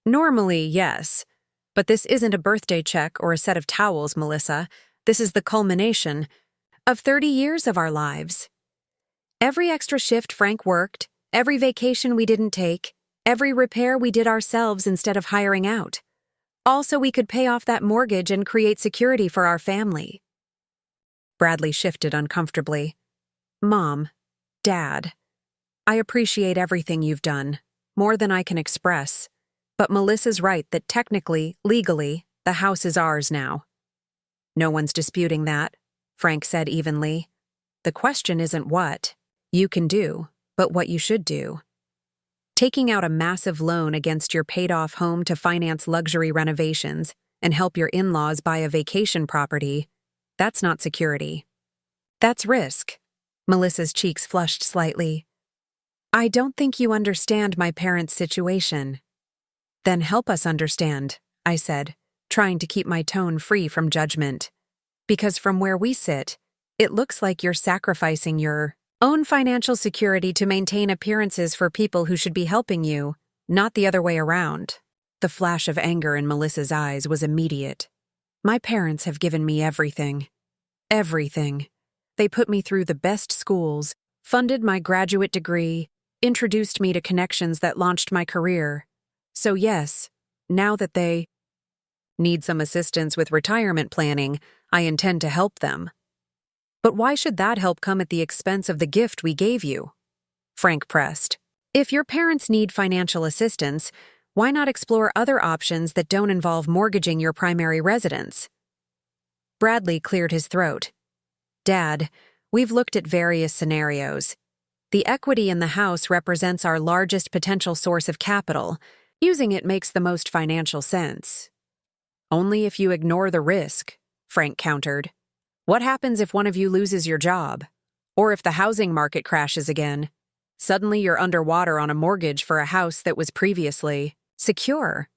"Normally, yes. But this isn't a birthday check or a set of towels, Melissa. This is the culmination of 30 years of our lives. Every extra shift Frank worked, every vacation we didn't take, every repair we did ourselves instead of hiring out. All so we could pay off that mortgage and create security for our family." Bradley shifted uncomfortably. "Mom, Dad, I appreciate everything you've done, more than I can express. But Melissa's right that technically, legally, the house is ours now." "No one's disputing that," Frank said evenly. "The question isn't what you can do, but what you should do. Taking out a massive loan against your paid-off home to finance luxury renovations and help your in-laws buy a vacation property, that's not security. That's risk." Melissa's cheeks flushed slightly. "I don't think you understand my parents' situation." "Then help us understand," I said, trying to keep my tone free from judgment. "Because from where we sit, it looks like you're sacrificing your own financial security to maintain appearances for people who should be helping you, not the other way around." The flash of anger in Melissa's eyes was immediate. "My parents have given me everything. Everything. They put me through the best schools, funded my graduate degree, introduced me to connections that launched my career. So yes, now that they need some assistance with retirement planning, I intend to help them. But why should that help come at the expense of the gift we gave you? Frank pressed. If your parents need financial assistance, why not explore other options that don't involve mortgaging your primary residence? Bradley cleared his throat. Dad, we've looked at various scenarios. The equity in the house represents our largest potential source of capital. Using it makes the most financial sense. Only if you ignore the risk, Frank countered. What happens if one of you loses your job? Or if the housing market crashes again? Suddenly you're underwater on a mortgage for a house that was previously secure.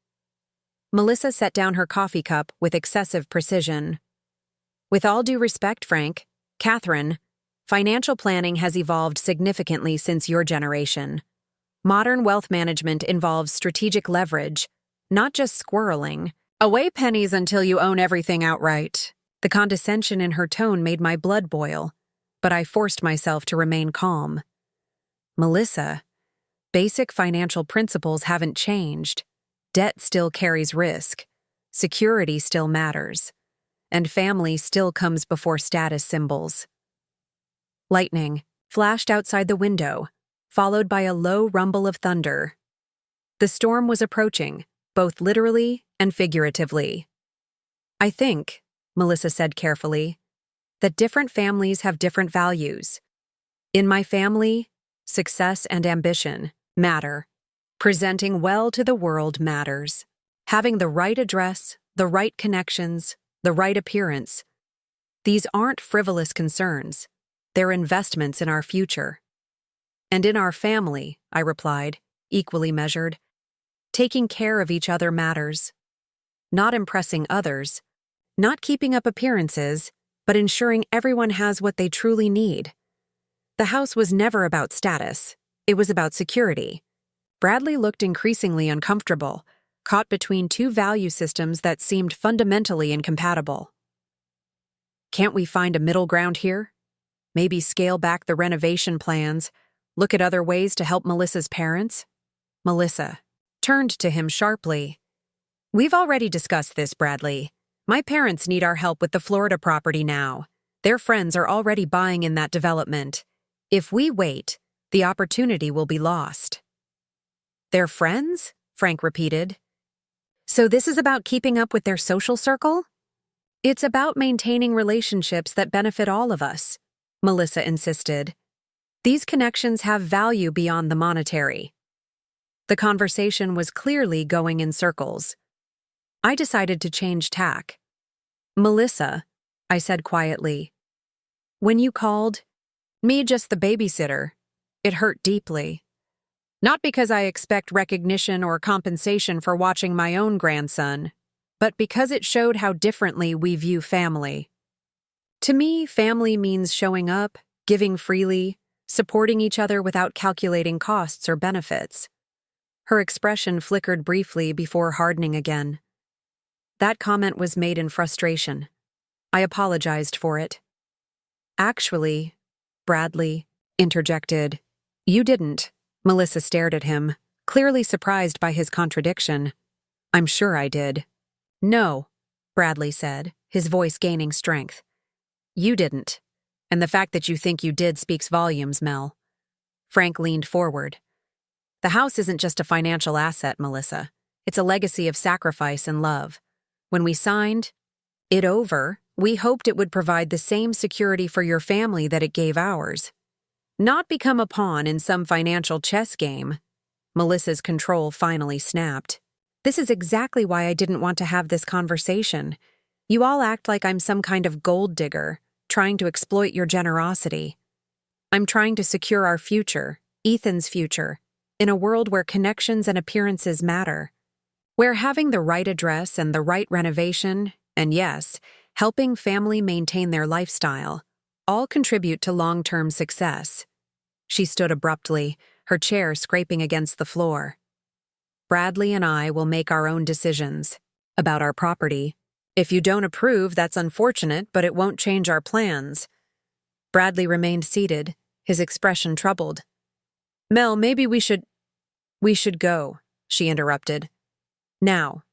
Melissa set down her coffee cup with excessive precision. With all due respect, Frank, Catherine, financial planning has evolved significantly since your generation. Modern wealth management involves strategic leverage, not just squirreling. Away pennies until you own everything outright. The condescension in her tone made my blood boil, but I forced myself to remain calm. Melissa, basic financial principles haven't changed. Debt still carries risk. Security still matters. And family still comes before status symbols. Lightning flashed outside the window, followed by a low rumble of thunder. The storm was approaching, both literally and figuratively. I think, Melissa said carefully, that different families have different values. In my family, success and ambition matter. Presenting well to the world matters. Having the right address, the right connections, the right appearance. These aren't frivolous concerns. They're investments in our future. And in our family, I replied, equally measured, taking care of each other matters. Not impressing others, not keeping up appearances, but ensuring everyone has what they truly need. The house was never about status. It was about security. Bradley looked increasingly uncomfortable, caught between two value systems that seemed fundamentally incompatible. Can't we find a middle ground here? Maybe scale back the renovation plans, look at other ways to help Melissa's parents? Melissa turned to him sharply. We've already discussed this, Bradley. My parents need our help with the Florida property now. Their friends are already buying in that development. If we wait, the opportunity will be lost. Their friends? Frank repeated. So this is about keeping up with their social circle? It's about maintaining relationships that benefit all of us, Melissa insisted. These connections have value beyond the monetary. The conversation was clearly going in circles. I decided to change tack. Melissa, I said quietly, when you called me just the babysitter, it hurt deeply. Not because I expect recognition or compensation for watching my own grandson, but because it showed how differently we view family. To me, family means showing up, giving freely, supporting each other without calculating costs or benefits. Her expression flickered briefly before hardening again. That comment was made in frustration. I apologized for it. Actually, Bradley interjected. You didn't. Melissa stared at him, clearly surprised by his contradiction. I'm sure I did. No, Bradley said, his voice gaining strength. You didn't. And the fact that you think you did speaks volumes, Mel. Frank leaned forward. The house isn't just a financial asset, Melissa. It's a legacy of sacrifice and love. When we signed it over, we hoped it would provide the same security for your family that it gave ours. Not become a pawn in some financial chess game. Melissa's control finally snapped. This is exactly why I didn't want to have this conversation. You all act like I'm some kind of gold digger, trying to exploit your generosity. I'm trying to secure our future, Ethan's future, in a world where connections and appearances matter. Where having the right address and the right renovation, and yes, helping family maintain their lifestyle, all contribute to long-term success. She stood abruptly, her chair scraping against the floor. Bradley and I will make our own decisions about our property. If you don't approve, that's unfortunate, but it won't change our plans. Bradley remained seated, his expression troubled. Mel, maybe we should go, she interrupted. Now.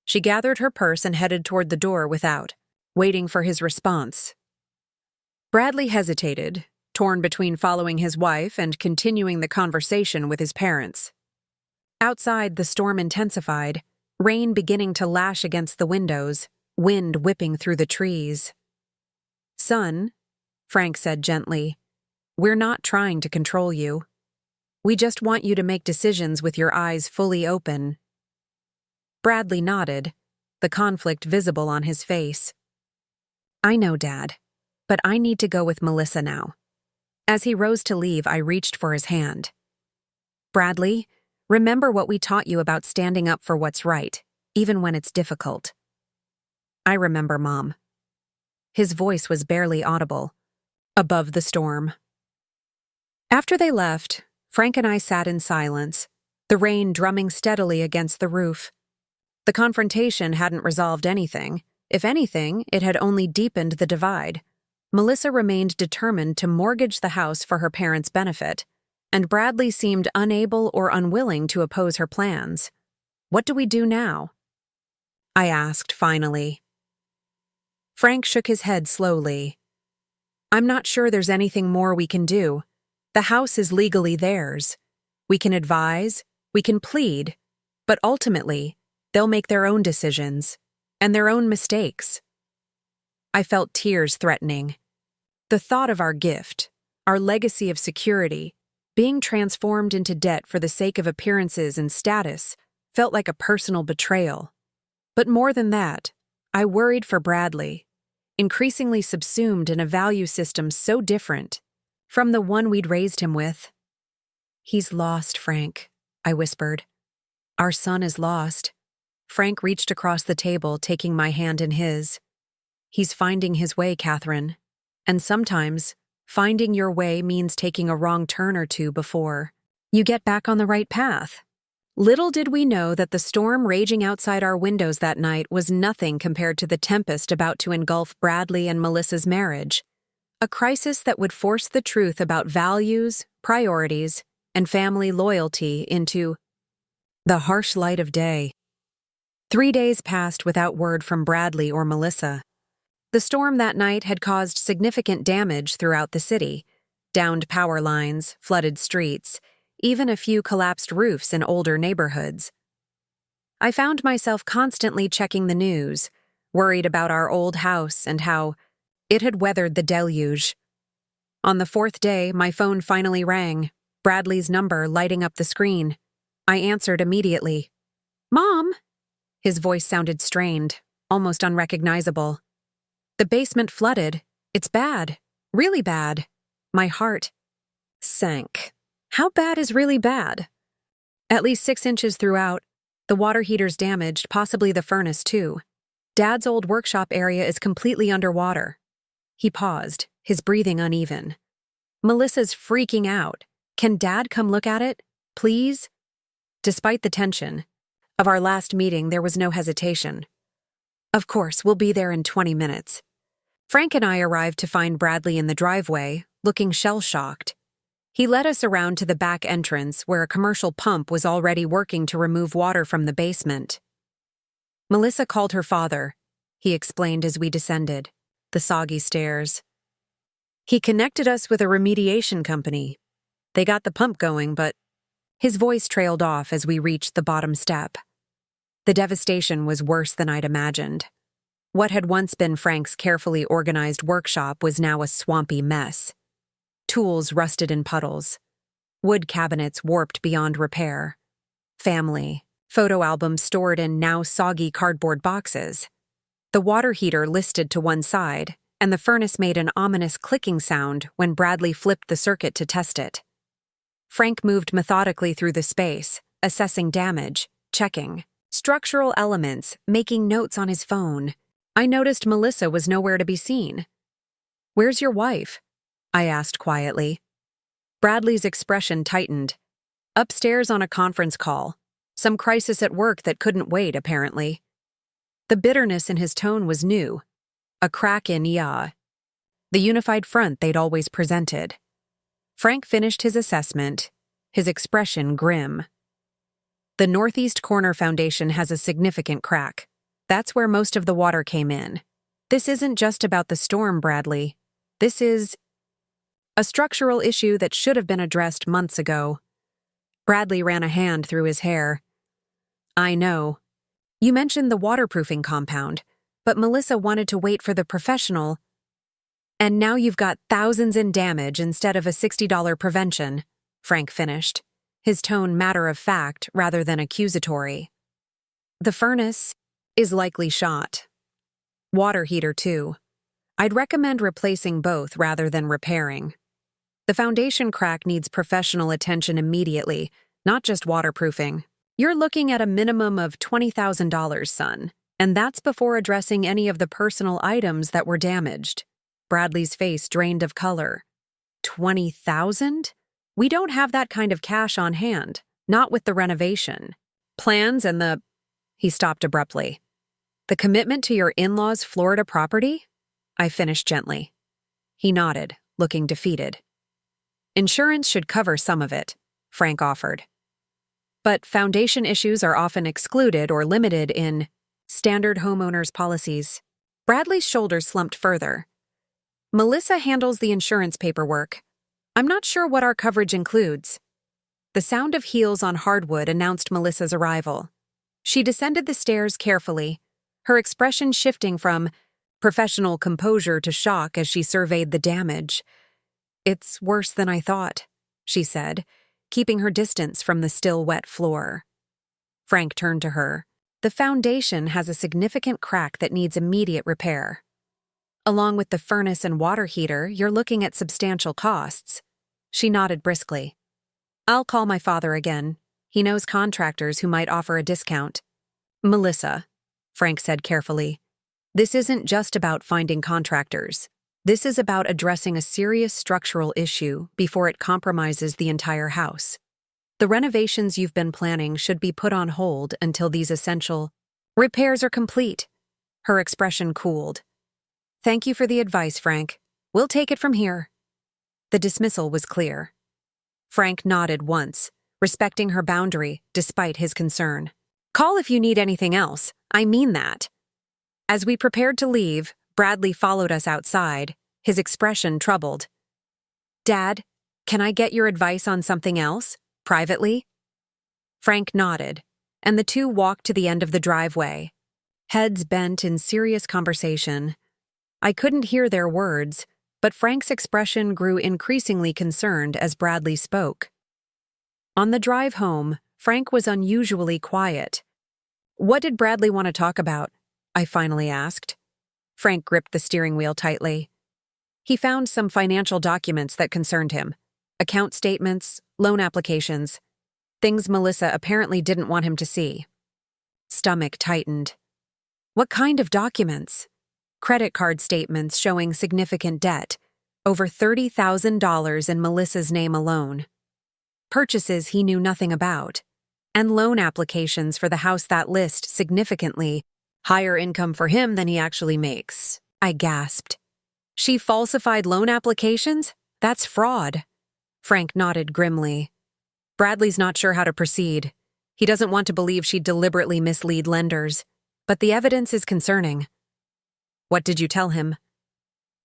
She gathered her purse and headed toward the door without. waiting for his response. Bradley hesitated, torn between following his wife and continuing the conversation with his parents. Outside, the storm intensified, rain beginning to lash against the windows, wind whipping through the trees. "Son," Frank said gently, "we're not trying to control you. We just want you to make decisions with your eyes fully open." Bradley nodded, the conflict visible on his face. "I know, Dad, but I need to go with Melissa now." As he rose to leave, I reached for his hand. "Bradley, remember what we taught you about standing up for what's right, even when it's difficult." "I remember, Mom." His voice was barely audible, above the storm. After they left, Frank and I sat in silence, the rain drumming steadily against the roof. The confrontation hadn't resolved anything. If anything, it had only deepened the divide. Melissa remained determined to mortgage the house for her parents' benefit, and Bradley seemed unable or unwilling to oppose her plans. "What do we do now?" I asked finally. Frank shook his head slowly. "I'm not sure there's anything more we can do. The house is legally theirs. We can advise, we can plead, but ultimately, they'll make their own decisions, and their own mistakes." I felt tears threatening. The thought of our gift, our legacy of security, being transformed into debt for the sake of appearances and status, felt like a personal betrayal. But more than that, I worried for Bradley, increasingly subsumed in a value system so different from the one we'd raised him with. "He's lost, Frank," I whispered. "Our son is lost." Frank reached across the table, taking my hand in his. "He's finding his way, Catherine. And sometimes, finding your way means taking a wrong turn or two before you get back on the right path." Little did we know that the storm raging outside our windows that night was nothing compared to the tempest about to engulf Bradley and Melissa's marriage, a crisis that would force the truth about values, priorities, and family loyalty into the harsh light of day. 3 days passed without word from Bradley or Melissa. The storm that night had caused significant damage throughout the city: downed power lines, flooded streets, even a few collapsed roofs in older neighborhoods. I found myself constantly checking the news, worried about our old house and how it had weathered the deluge. On the 4th day, my phone finally rang, Bradley's number lighting up the screen. I answered immediately. "Mom!" His voice sounded strained, almost unrecognizable. "The basement flooded. It's bad. Really bad." My heart sank. How bad is really bad? "At least 6 inches throughout. The water heater's damaged, possibly the furnace too. Dad's old workshop area is completely underwater." He paused, his breathing uneven. "Melissa's freaking out. Can Dad come look at it? Please?" Despite the tension of our last meeting, there was no hesitation. "Of course, we'll be there in 20 minutes. Frank and I arrived to find Bradley in the driveway, looking shell-shocked. He led us around to the back entrance where a commercial pump was already working to remove water from the basement. "Melissa called her father," he explained as we descended, the soggy stairs. "He connected us with a remediation company. They got the pump going, but..." His voice trailed off as we reached the bottom step. The devastation was worse than I'd imagined. What had once been Frank's carefully organized workshop was now a swampy mess. Tools rusted in puddles. Wood cabinets warped beyond repair. Family photo albums stored in now soggy cardboard boxes. The water heater listed to one side, and the furnace made an ominous clicking sound when Bradley flipped the circuit to test it. Frank moved methodically through the space, assessing damage, checking structural elements, making notes on his phone. I noticed Melissa was nowhere to be seen. "Where's your wife?" I asked quietly. Bradley's expression tightened. "Upstairs on a conference call. Some crisis at work that couldn't wait, apparently." The bitterness in his tone was new. A crack in the unified front they'd always presented. Frank finished his assessment, his expression grim. "The northeast corner foundation has a significant crack. That's where most of the water came in. This isn't just about the storm, Bradley. This is a structural issue that should have been addressed months ago. Bradley ran a hand through his hair. I know. You mentioned the waterproofing compound, but Melissa wanted to wait for the professional. And now you've got thousands in damage instead of a $60 prevention, Frank finished, his tone matter-of-fact rather than accusatory. The furnace is likely shot. Water heater, too. I'd recommend replacing both rather than repairing. The foundation crack needs professional attention immediately, not just waterproofing. You're looking at a minimum of $20,000, son, and that's before addressing any of the personal items that were damaged. Bradley's face drained of color. 20,000? We don't have that kind of cash on hand, not with the renovation. Plans and the... He stopped abruptly. The commitment to your in-laws' Florida property? I finished gently. He nodded, looking defeated. Insurance should cover some of it, Frank offered. But foundation issues are often excluded or limited in standard homeowners' policies. Bradley's shoulders slumped further. Melissa handles the insurance paperwork. I'm not sure what our coverage includes. The sound of heels on hardwood announced Melissa's arrival. She descended the stairs carefully, her expression shifting from professional composure to shock as she surveyed the damage. It's worse than I thought, she said, keeping her distance from the still wet floor. Frank turned to her. The foundation has a significant crack that needs immediate repair. Along with the furnace and water heater, you're looking at substantial costs. She nodded briskly. I'll call my father again. He knows contractors who might offer a discount. Melissa, Frank said carefully, this isn't just about finding contractors. This is about addressing a serious structural issue before it compromises the entire house. The renovations you've been planning should be put on hold until these essential repairs are complete. Her expression cooled. Thank you for the advice, Frank. We'll take it from here. The dismissal was clear. Frank nodded once, respecting her boundary despite his concern. Call if you need anything else. I mean that. As we prepared to leave, Bradley followed us outside, his expression troubled. Dad, can I get your advice on something else, privately? Frank nodded, and the two walked to the end of the driveway, heads bent in serious conversation. I couldn't hear their words, but Frank's expression grew increasingly concerned as Bradley spoke. On the drive home, Frank was unusually quiet. What did Bradley want to talk about? I finally asked. Frank gripped the steering wheel tightly. He found some financial documents that concerned him. Account statements, loan applications. Things Melissa apparently didn't want him to see. Stomach tightened. What kind of documents? Credit card statements showing significant debt, over $30,000 in Melissa's name alone. Purchases he knew nothing about. And loan applications for the house that list significantly higher income for him than he actually makes. I gasped. She falsified loan applications? That's fraud. Frank nodded grimly. Bradley's not sure how to proceed. He doesn't want to believe she'd deliberately mislead lenders, but the evidence is concerning. What did you tell him?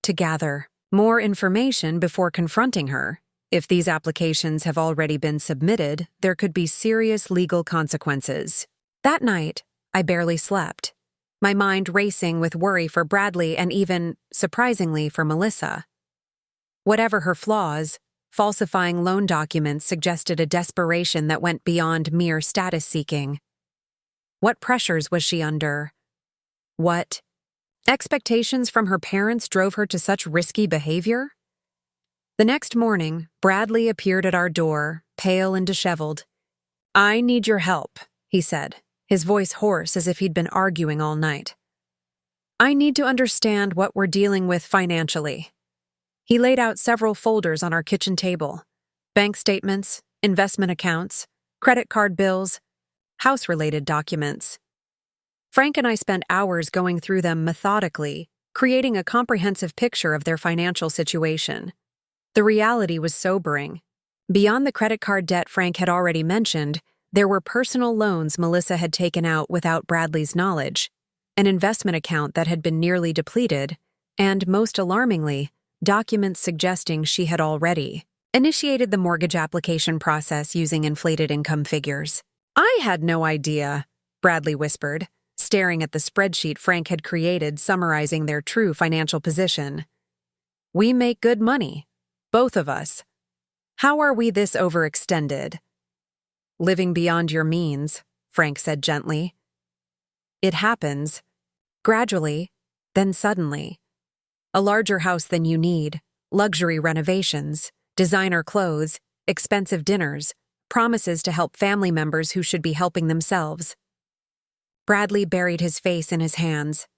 To gather more information before confronting her. If these applications have already been submitted, there could be serious legal consequences. That night, I barely slept, my mind racing with worry for Bradley and even, surprisingly, for Melissa. Whatever her flaws, falsifying loan documents suggested a desperation that went beyond mere status seeking. What pressures was she under? What expectations from her parents drove her to such risky behavior? The next morning, Bradley appeared at our door, pale and disheveled. I need your help, he said, his voice hoarse as if he'd been arguing all night. I need to understand what we're dealing with financially. He laid out several folders on our kitchen table. Bank statements, investment accounts, credit card bills, house-related documents. Frank and I spent hours going through them methodically, creating a comprehensive picture of their financial situation. The reality was sobering. Beyond the credit card debt Frank had already mentioned, there were personal loans Melissa had taken out without Bradley's knowledge, an investment account that had been nearly depleted, and, most alarmingly, documents suggesting she had already initiated the mortgage application process using inflated income figures. "I had no idea," Bradley whispered, staring at the spreadsheet Frank had created summarizing their true financial position. "We make good money, both of us. How are we this overextended?" "Living beyond your means," Frank said gently. "It happens. Gradually, then suddenly. A larger house than you need, luxury renovations, designer clothes, expensive dinners, promises to help family members who should be helping themselves." Bradley buried his face in his hands.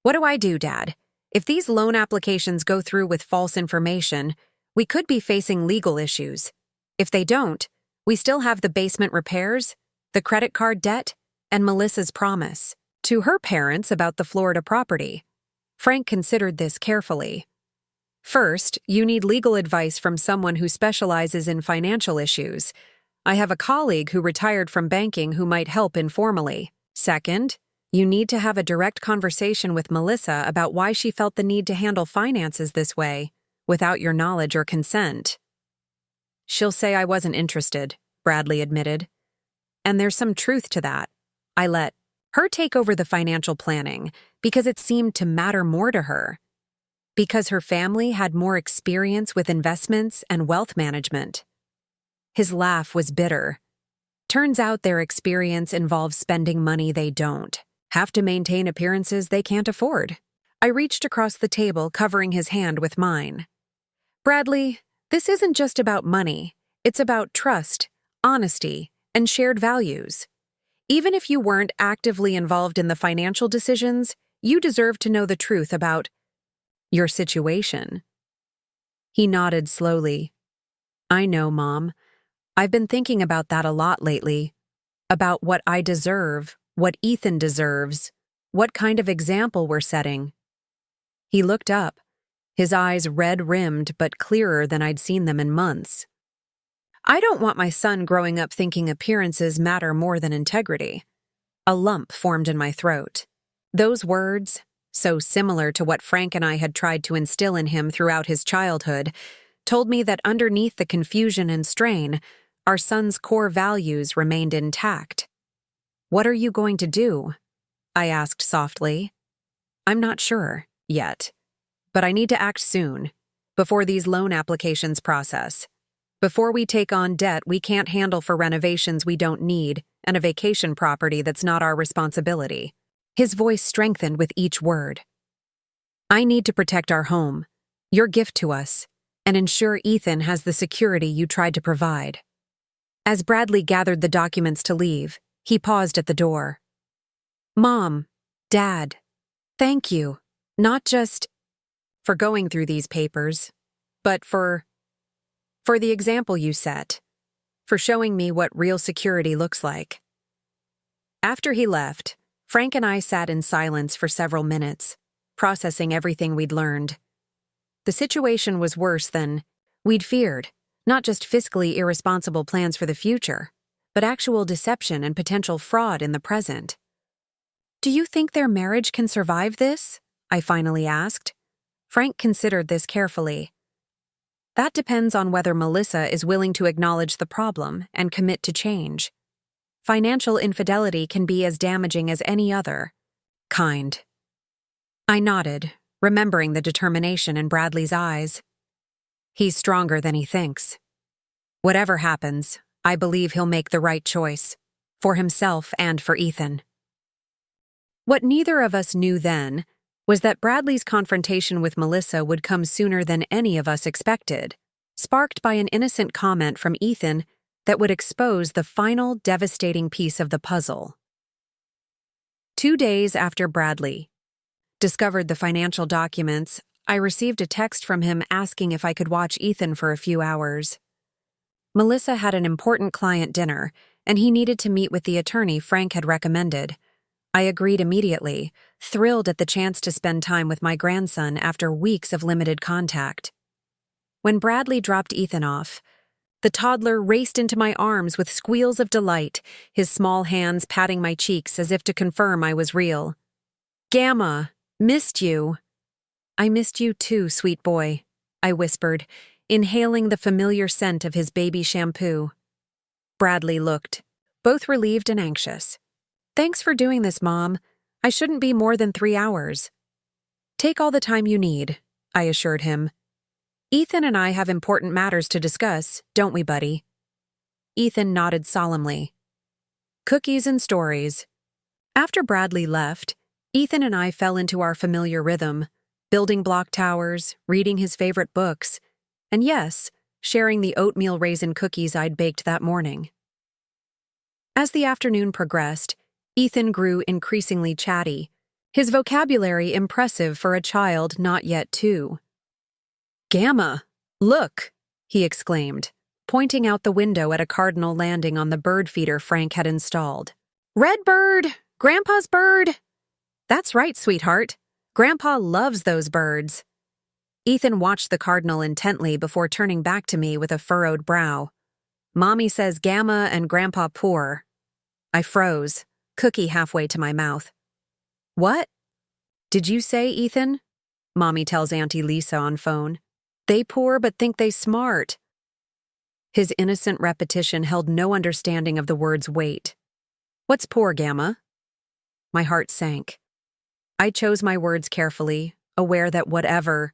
"What do I do, Dad? If these loan applications go through with false information, we could be facing legal issues. If they don't, we still have the basement repairs, the credit card debt, and Melissa's promise to her parents about the Florida property." Frank considered this carefully. "First, you need legal advice from someone who specializes in financial issues. I have a colleague who retired from banking who might help informally. Second, you need to have a direct conversation with Melissa about why she felt the need to handle finances this way, without your knowledge or consent." "She'll say I wasn't interested," Bradley admitted. "And there's some truth to that. I let her take over the financial planning because it seemed to matter more to her. Because her family had more experience with investments and wealth management." His laugh was bitter. "Turns out their experience involves spending money they don't, have to maintain appearances they can't afford." I reached across the table, covering his hand with mine. "Bradley, this isn't just about money. It's about trust, honesty, and shared values. Even if you weren't actively involved in the financial decisions, you deserve to know the truth about your situation." He nodded slowly. "I know, Mom. I've been thinking about that a lot lately. About what I deserve, what Ethan deserves, what kind of example we're setting." He looked up, his eyes red-rimmed but clearer than I'd seen them in months. "I don't want my son growing up thinking appearances matter more than integrity." A lump formed in my throat. Those words, so similar to what Frank and I had tried to instill in him throughout his childhood, told me that underneath the confusion and strain, our son's core values remained intact. "What are you going to do?" I asked softly. "I'm not sure, yet. But I need to act soon, before these loan applications process. Before we take on debt we can't handle for renovations we don't need and a vacation property that's not our responsibility." His voice strengthened with each word. "I need to protect our home, your gift to us, and ensure Ethan has the security you tried to provide." As Bradley gathered the documents to leave, he paused at the door. "Mom, Dad, thank you, not just for going through these papers, but for the example you set, for showing me what real security looks like." After he left, Frank and I sat in silence for several minutes, processing everything we'd learned. The situation was worse than we'd feared. Not just fiscally irresponsible plans for the future, but actual deception and potential fraud in the present. "Do you think their marriage can survive this?" I finally asked. Frank considered this carefully. "That depends on whether Melissa is willing to acknowledge the problem and commit to change. Financial infidelity can be as damaging as any other kind." I nodded, remembering the determination in Bradley's eyes. "He's stronger than he thinks. Whatever happens, I believe he'll make the right choice, for himself and for Ethan." What neither of us knew then was that Bradley's confrontation with Melissa would come sooner than any of us expected, sparked by an innocent comment from Ethan that would expose the final devastating piece of the puzzle. 2 days after Bradley discovered the financial documents, I received a text from him asking if I could watch Ethan for a few hours. Melissa had an important client dinner, and he needed to meet with the attorney Frank had recommended. I agreed immediately, thrilled at the chance to spend time with my grandson after weeks of limited contact. When Bradley dropped Ethan off, the toddler raced into my arms with squeals of delight, his small hands patting my cheeks as if to confirm I was real. Gamma, missed you. I missed you too, sweet boy, I whispered, inhaling the familiar scent of his baby shampoo. Bradley looked, both relieved and anxious. Thanks for doing this, Mom. I shouldn't be more than 3 hours. Take all the time you need, I assured him. Ethan and I have important matters to discuss, don't we, buddy? Ethan nodded solemnly. Cookies and stories. After Bradley left, Ethan and I fell into our familiar rhythm, building block towers, reading his favorite books, and yes, sharing the oatmeal raisin cookies I'd baked that morning. As the afternoon progressed, Ethan grew increasingly chatty, his vocabulary impressive for a child not yet 2. Gamma, look, he exclaimed, pointing out the window at a cardinal landing on the bird feeder Frank had installed. Red bird! Grandpa's bird! That's right, sweetheart. Grandpa loves those birds. Ethan watched the cardinal intently before turning back to me with a furrowed brow. Mommy says Gamma and Grandpa poor. I froze, cookie halfway to my mouth. What? Did you say, Ethan? Mommy tells Auntie Lisa on phone. They poor but think they smart. His innocent repetition held no understanding of the word's weight. What's poor, Gamma? My heart sank. I chose my words carefully, aware that whatever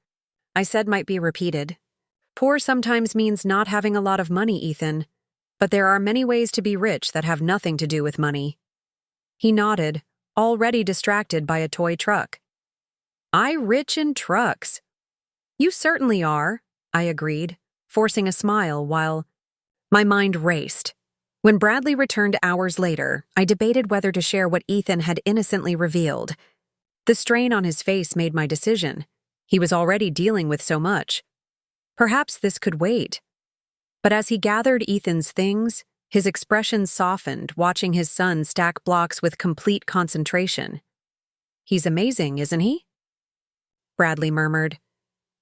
I said might be repeated. Poor sometimes means not having a lot of money, Ethan, but there are many ways to be rich that have nothing to do with money. He nodded, already distracted by a toy truck. I rich in trucks. You certainly are, I agreed, forcing a smile while my mind raced. When Bradley returned hours later, I debated whether to share what Ethan had innocently revealed. The strain on his face made my decision. He was already dealing with so much. Perhaps this could wait. But as he gathered Ethan's things, his expression softened, watching his son stack blocks with complete concentration. He's amazing, isn't he? Bradley murmured.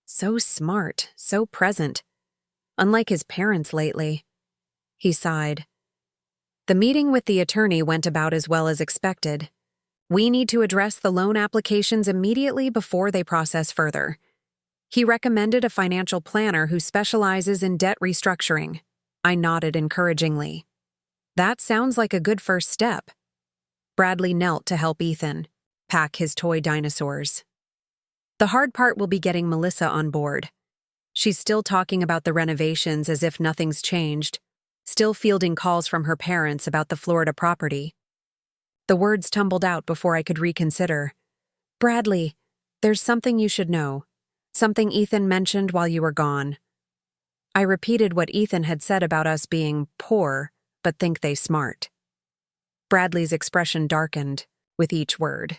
So smart, so present. Unlike his parents lately. He sighed. The meeting with the attorney went about as well as expected. We need to address the loan applications immediately before they process further. He recommended a financial planner who specializes in debt restructuring. I nodded encouragingly. That sounds like a good first step. Bradley knelt to help Ethan pack his toy dinosaurs. The hard part will be getting Melissa on board. She's still talking about the renovations as if nothing's changed, still fielding calls from her parents about the Florida property. The words tumbled out before I could reconsider. Bradley, there's something you should know. Something Ethan mentioned while you were gone. I repeated what Ethan had said about us being poor, but think they smart. Bradley's expression darkened with each word.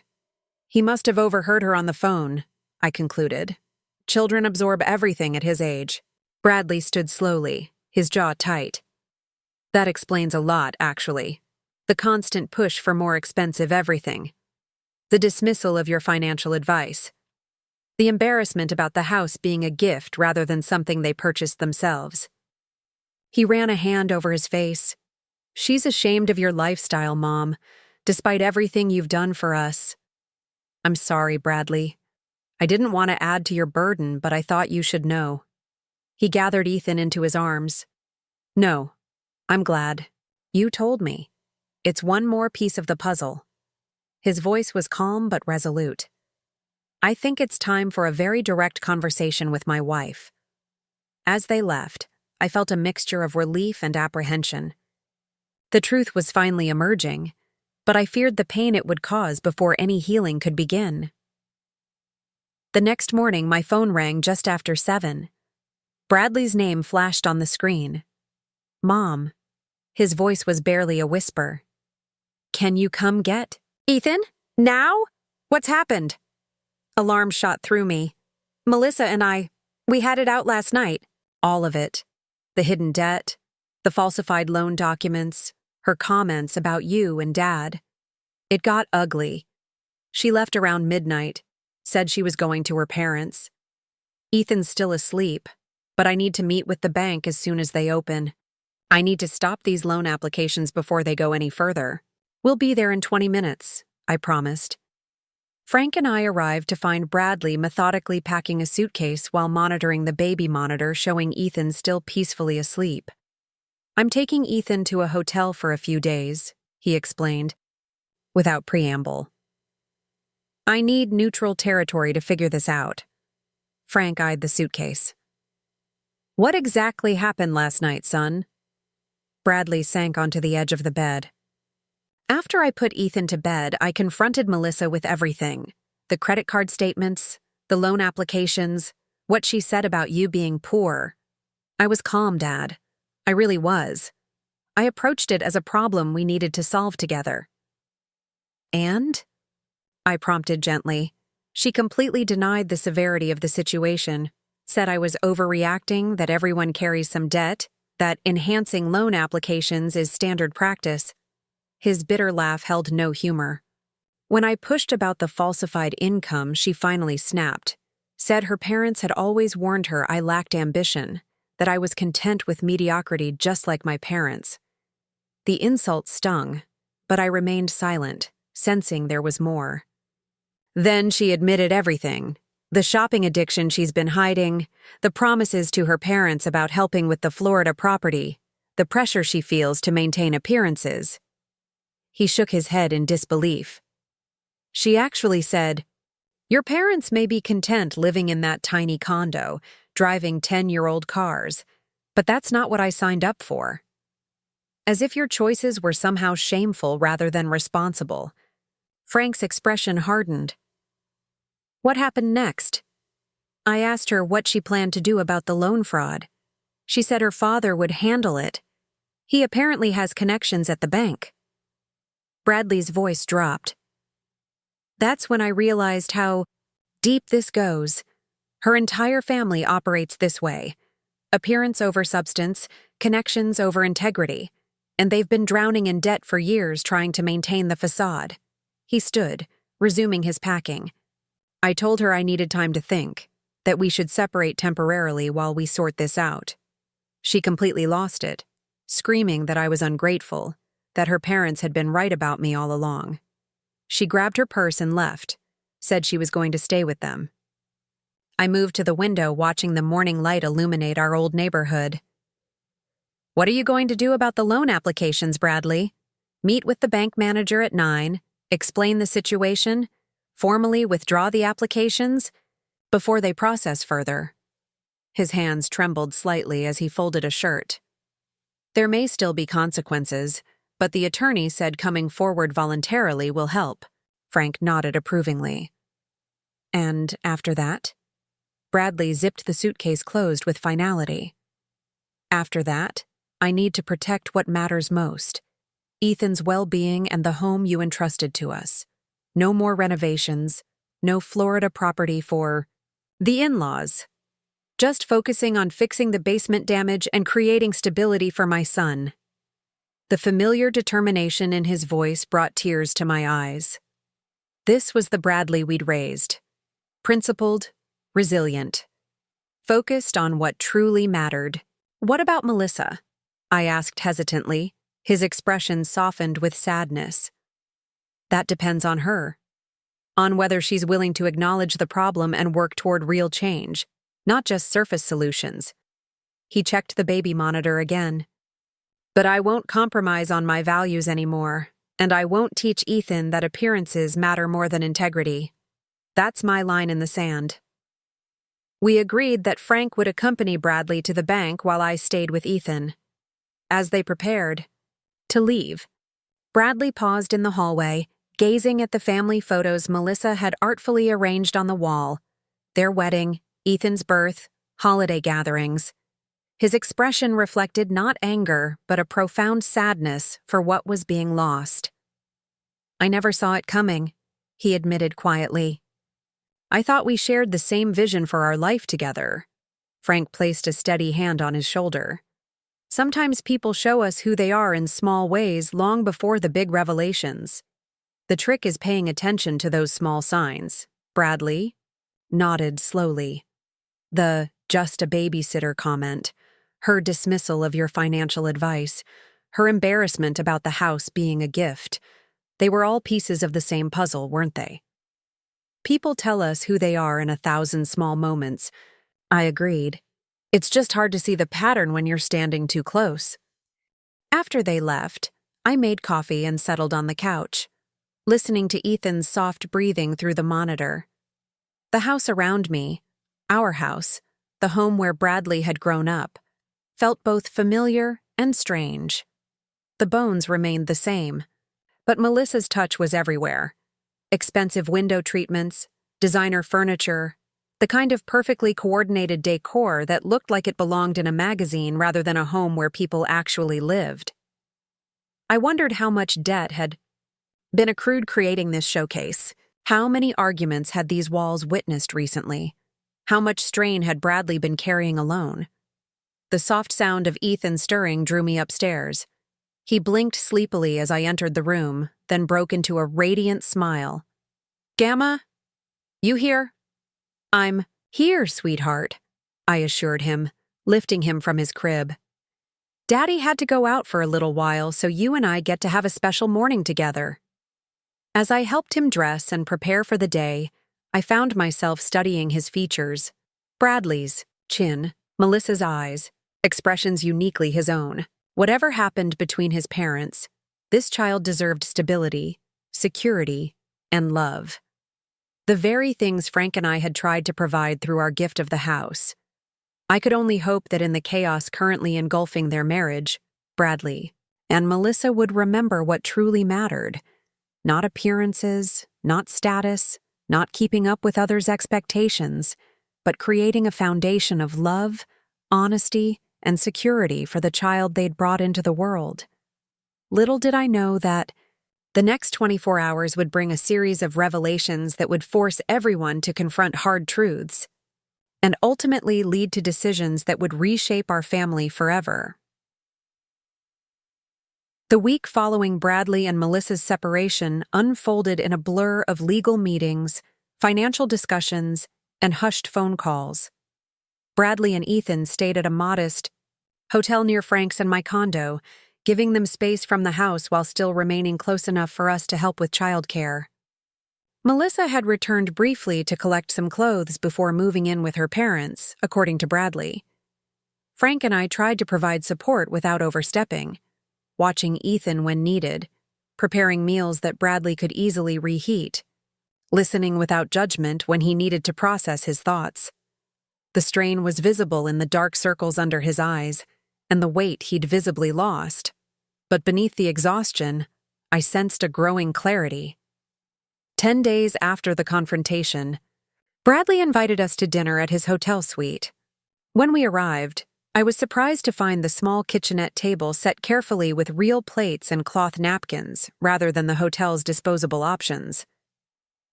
He must have overheard her on the phone, I concluded. Children absorb everything at his age. Bradley stood slowly, his jaw tight. That explains a lot, actually. The constant push for more expensive everything. The dismissal of your financial advice. The embarrassment about the house being a gift rather than something they purchased themselves. He ran a hand over his face. She's ashamed of your lifestyle, Mom, despite everything you've done for us. I'm sorry, Bradley. I didn't want to add to your burden, but I thought you should know. He gathered Ethan into his arms. No, I'm glad. You told me. It's one more piece of the puzzle. His voice was calm but resolute. I think it's time for a very direct conversation with my wife. As they left, I felt a mixture of relief and apprehension. The truth was finally emerging, but I feared the pain it would cause before any healing could begin. The next morning, my phone rang just after 7. Bradley's name flashed on the screen. Mom. His voice was barely a whisper. Can you come get? Ethan? Now? What's happened? Alarm shot through me. Melissa and we had it out last night. All of it. The hidden debt, the falsified loan documents, her comments about you and Dad. It got ugly. She left around midnight, said she was going to her parents. Ethan's still asleep, but I need to meet with the bank as soon as they open. I need to stop these loan applications before they go any further. We'll be there in 20 minutes, I promised. Frank and I arrived to find Bradley methodically packing a suitcase while monitoring the baby monitor showing Ethan still peacefully asleep. "I'm taking Ethan to a hotel for a few days," he explained, without preamble. "I need neutral territory to figure this out." Frank eyed the suitcase. "What exactly happened last night, son?" Bradley sank onto the edge of the bed. "After I put Ethan to bed, I confronted Melissa with everything. The credit card statements, the loan applications, what she said about you being poor. I was calm, Dad. I really was. I approached it as a problem we needed to solve together." "And?" I prompted gently. She completely denied the severity of the situation, said I was overreacting, that everyone carries some debt, that enhancing loan applications is standard practice. His bitter laugh held no humor. When I pushed about the falsified income, she finally snapped, said her parents had always warned her I lacked ambition, that I was content with mediocrity just like my parents. The insult stung, but I remained silent, sensing there was more. Then she admitted everything. The shopping addiction she's been hiding, the promises to her parents about helping with the Florida property, the pressure she feels to maintain appearances. He shook his head in disbelief. She actually said, "Your parents may be content living in that tiny condo, driving 10-year-old cars, but that's not what I signed up for." As if your choices were somehow shameful rather than responsible. Frank's expression hardened. "What happened next?" I asked her what she planned to do about the loan fraud. She said her father would handle it. He apparently has connections at the bank. Bradley's voice dropped. That's when I realized how deep this goes. Her entire family operates this way. Appearance over substance, connections over integrity. And they've been drowning in debt for years trying to maintain the facade. He stood, resuming his packing. I told her I needed time to think, that we should separate temporarily while we sort this out. She completely lost it, screaming that I was ungrateful, that her parents had been right about me all along. She grabbed her purse and left, said she was going to stay with them. I moved to the window, watching the morning light illuminate our old neighborhood. "What are you going to do about the loan applications, Bradley? Meet with the bank manager at 9, explain the situation, formally withdraw the applications before they process further." His hands trembled slightly as he folded a shirt. "There may still be consequences, but the attorney said coming forward voluntarily will help." Frank nodded approvingly. "And after that?" Bradley zipped the suitcase closed with finality. "After that, I need to protect what matters most. Ethan's well-being and the home you entrusted to us. No more renovations, no Florida property for the in-laws. Just focusing on fixing the basement damage and creating stability for my son." The familiar determination in his voice brought tears to my eyes. This was the Bradley we'd raised. Principled, resilient, focused on what truly mattered. "What about Melissa?" I asked hesitantly, his expression softened with sadness. "That depends on her. On whether she's willing to acknowledge the problem and work toward real change, not just surface solutions." He checked the baby monitor again. "But I won't compromise on my values anymore, and I won't teach Ethan that appearances matter more than integrity. That's my line in the sand." We agreed that Frank would accompany Bradley to the bank while I stayed with Ethan. As they prepared to leave, Bradley paused in the hallway, gazing at the family photos Melissa had artfully arranged on the wall. Their wedding, Ethan's birth, holiday gatherings. His expression reflected not anger, but a profound sadness for what was being lost. "I never saw it coming," he admitted quietly. "I thought we shared the same vision for our life together." Frank placed a steady hand on his shoulder. "Sometimes people show us who they are in small ways long before the big revelations. The trick is paying attention to those small signs." Bradley nodded slowly. The "just a babysitter" comment, her dismissal of your financial advice, her embarrassment about the house being a gift, they were all pieces of the same puzzle, weren't they? People tell us who they are in 1,000 small moments. I agreed. It's just hard to see the pattern when you're standing too close. After they left, I made coffee and settled on the couch, listening to Ethan's soft breathing through the monitor. The house around me, our house, the home where Bradley had grown up, felt both familiar and strange. The bones remained the same, but Melissa's touch was everywhere. Expensive window treatments, designer furniture, the kind of perfectly coordinated decor that looked like it belonged in a magazine rather than a home where people actually lived. I wondered how much debt had been accrued creating this showcase. How many arguments had these walls witnessed recently? How much strain had Bradley been carrying alone? The soft sound of Ethan stirring drew me upstairs. He blinked sleepily as I entered the room, then broke into a radiant smile. "Gamma? You here?" "I'm here, sweetheart," I assured him, lifting him from his crib. "Daddy had to go out for a little while, so you and I get to have a special morning together." As I helped him dress and prepare for the day, I found myself studying his features. Bradley's chin, Melissa's eyes, expressions uniquely his own. Whatever happened between his parents, this child deserved stability, security, and love. The very things Frank and I had tried to provide through our gift of the house. I could only hope that in the chaos currently engulfing their marriage, Bradley and Melissa would remember what truly mattered. Not appearances, not status, not keeping up with others' expectations, but creating a foundation of love, honesty, and security for the child they'd brought into the world. Little did I know that the next 24 hours would bring a series of revelations that would force everyone to confront hard truths, and ultimately lead to decisions that would reshape our family forever. The week following Bradley and Melissa's separation unfolded in a blur of legal meetings, financial discussions, and hushed phone calls. Bradley and Ethan stayed at a modest hotel near Frank's and my condo, giving them space from the house while still remaining close enough for us to help with childcare. Melissa had returned briefly to collect some clothes before moving in with her parents, according to Bradley. Frank and I tried to provide support without overstepping, watching Ethan when needed, preparing meals that Bradley could easily reheat, listening without judgment when he needed to process his thoughts. The strain was visible in the dark circles under his eyes, and the weight he'd visibly lost. But beneath the exhaustion, I sensed a growing clarity. 10 days after the confrontation, Bradley invited us to dinner at his hotel suite. When we arrived, I was surprised to find the small kitchenette table set carefully with real plates and cloth napkins rather than the hotel's disposable options.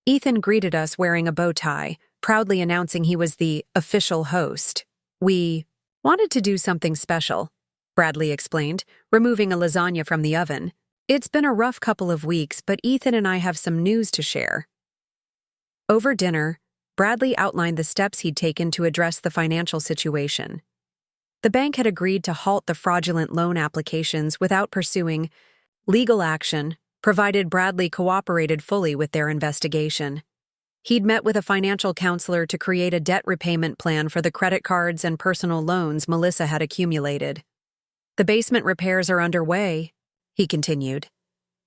Ethan greeted us wearing a bow tie, proudly announcing he was the official host. "We wanted to do something special," Bradley explained, removing a lasagna from the oven. "It's been a rough couple of weeks, but Ethan and I have some news to share." Over dinner, Bradley outlined the steps he'd taken to address the financial situation. The bank had agreed to halt the fraudulent loan applications without pursuing legal action, provided Bradley cooperated fully with their investigation. He'd met with a financial counselor to create a debt repayment plan for the credit cards and personal loans Melissa had accumulated. "The basement repairs are underway," he continued.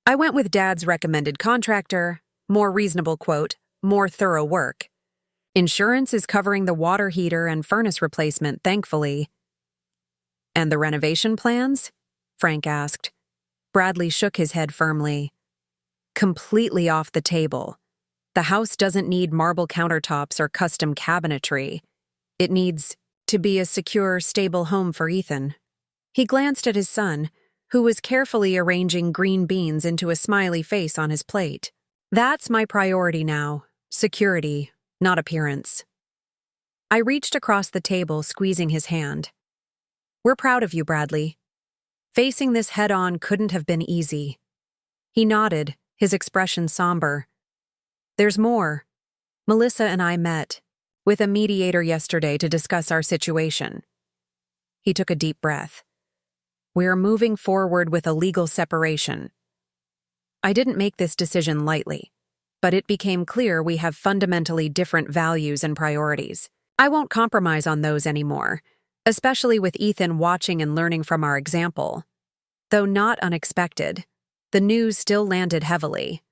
"I went with Dad's recommended contractor, more reasonable quote, more thorough work. Insurance is covering the water heater and furnace replacement, thankfully." "And the renovation plans?" Frank asked. Bradley shook his head firmly. "Completely off the table. The house doesn't need marble countertops or custom cabinetry. It needs to be a secure, stable home for Ethan." He glanced at his son, who was carefully arranging green beans into a smiley face on his plate. "That's my priority now. Security, not appearance." I reached across the table, squeezing his hand. "We're proud of you, Bradley. Facing this head-on couldn't have been easy." He nodded, his expression somber. "There's more. Melissa and I met with a mediator yesterday to discuss our situation." He took a deep breath. "We're moving forward with a legal separation. I didn't make this decision lightly. but it became clear we have fundamentally different values and priorities. I won't compromise on those anymore, especially with Ethan watching and learning from our example. Though not unexpected, the news still landed heavily.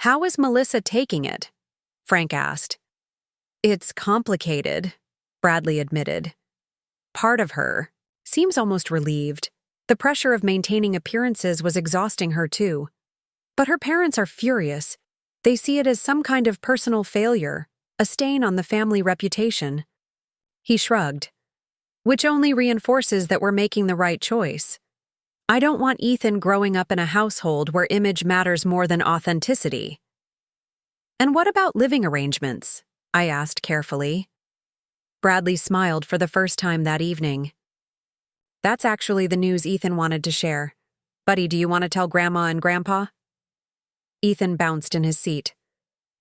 "How is Melissa taking it?" Frank asked. "It's complicated," Bradley admitted. Part of her seems almost relieved. The pressure of maintaining appearances was exhausting her too. But her parents are furious. They see it as some kind of personal failure, a stain on the family reputation. He shrugged, which only reinforces that we're making the right choice. I don't want Ethan growing up in a household where image matters more than authenticity. "And what about living arrangements?" I asked carefully. Bradley smiled for the first time that evening. "That's actually the news Ethan wanted to share. Buddy, do you want to tell Grandma and Grandpa?" Ethan bounced in his seat.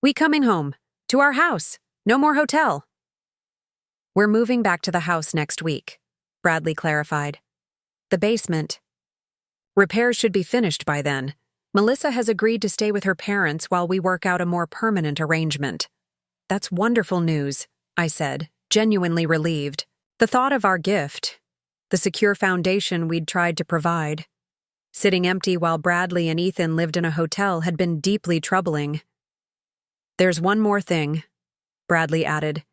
"We coming home. To our house. No more hotel." "We're moving back to the house next week," Bradley clarified. "The basement. Repairs should be finished by then. Melissa has agreed to stay with her parents while we work out a more permanent arrangement." "That's wonderful news," I said, genuinely relieved. The thought of our gift, the secure foundation we'd tried to provide, sitting empty while Bradley and Ethan lived in a hotel had been deeply troubling. "There's one more thing," Bradley added,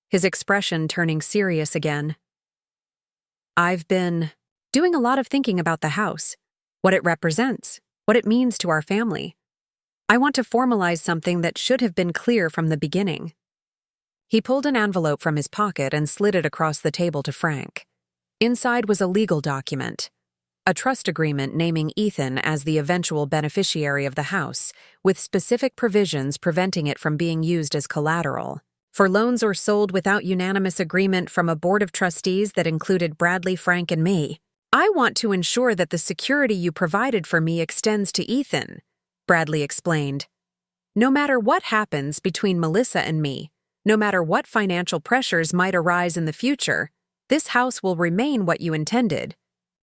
his expression turning serious again. "I've been doing a lot of thinking about the house, what it represents, what it means to our family. I want to formalize something that should have been clear from the beginning." He pulled an envelope from his pocket and slid it across the table to Frank. Inside was a legal document, a trust agreement naming Ethan as the eventual beneficiary of the house, with specific provisions preventing it from being used as collateral. For loans or sold without unanimous agreement from a board of trustees that included Bradley, Frank, and me. "I want to ensure that the security you provided for me extends to Ethan," Bradley explained. "No matter what happens between Melissa and me, no matter what financial pressures might arise in the future, this house will remain what you intended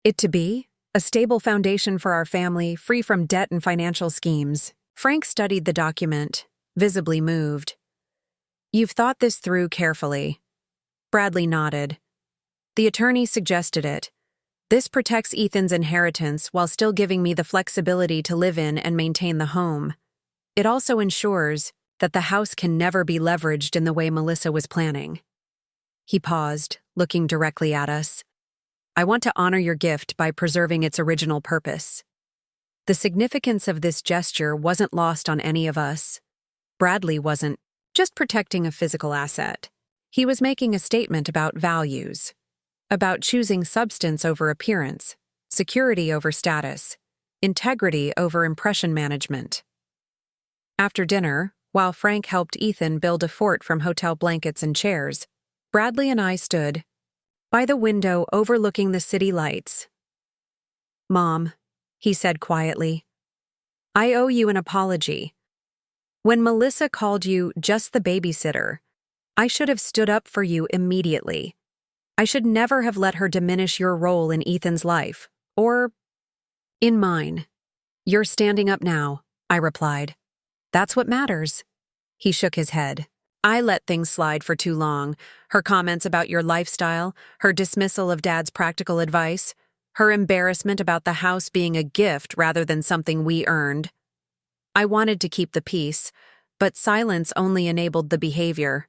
it to be, a stable foundation for our family, free from debt and financial schemes." Frank studied the document, visibly moved. "You've thought this through carefully." Bradley nodded. "The attorney suggested it. This protects Ethan's inheritance while still giving me the flexibility to live in and maintain the home. It also ensures that the house can never be leveraged in the way Melissa was planning." He paused, looking directly at us. "I want to honor your gift by preserving its original purpose." The significance of this gesture wasn't lost on any of us. Bradley wasn't just protecting a physical asset. He was making a statement about values, about choosing substance over appearance, security over status, integrity over impression management. After dinner, while Frank helped Ethan build a fort from hotel blankets and chairs, Bradley and I stood by the window overlooking the city lights. "Mom," he said quietly, "I owe you an apology. When Melissa called you just the babysitter, I should have stood up for you immediately. I should never have let her diminish your role in Ethan's life, or in mine." "You're standing up now," I replied. "That's what matters." He shook his head. "I let things slide for too long. Her comments about your lifestyle, her dismissal of Dad's practical advice, her embarrassment about the house being a gift rather than something we earned. I wanted to keep the peace, but silence only enabled the behavior.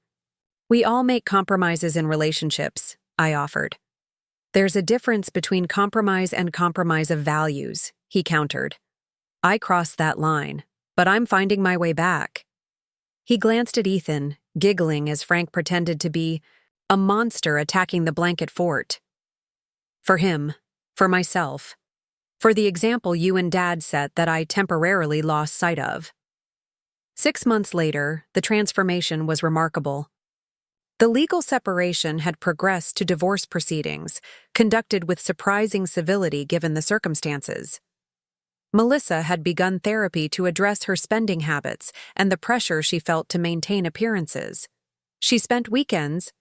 We all make compromises in relationships," I offered. "There's a difference between compromise and compromise of values," he countered. "I crossed that line, but I'm finding my way back." He glanced at Ethan, giggling as Frank pretended to be a monster attacking the blanket fort. "For him, for myself, for the example you and Dad set that I temporarily lost sight of." 6 months later, the transformation was remarkable. The legal separation had progressed to divorce proceedings, conducted with surprising civility given the circumstances. Melissa had begun therapy to address her spending habits and the pressure she felt to maintain appearances. She spent weekends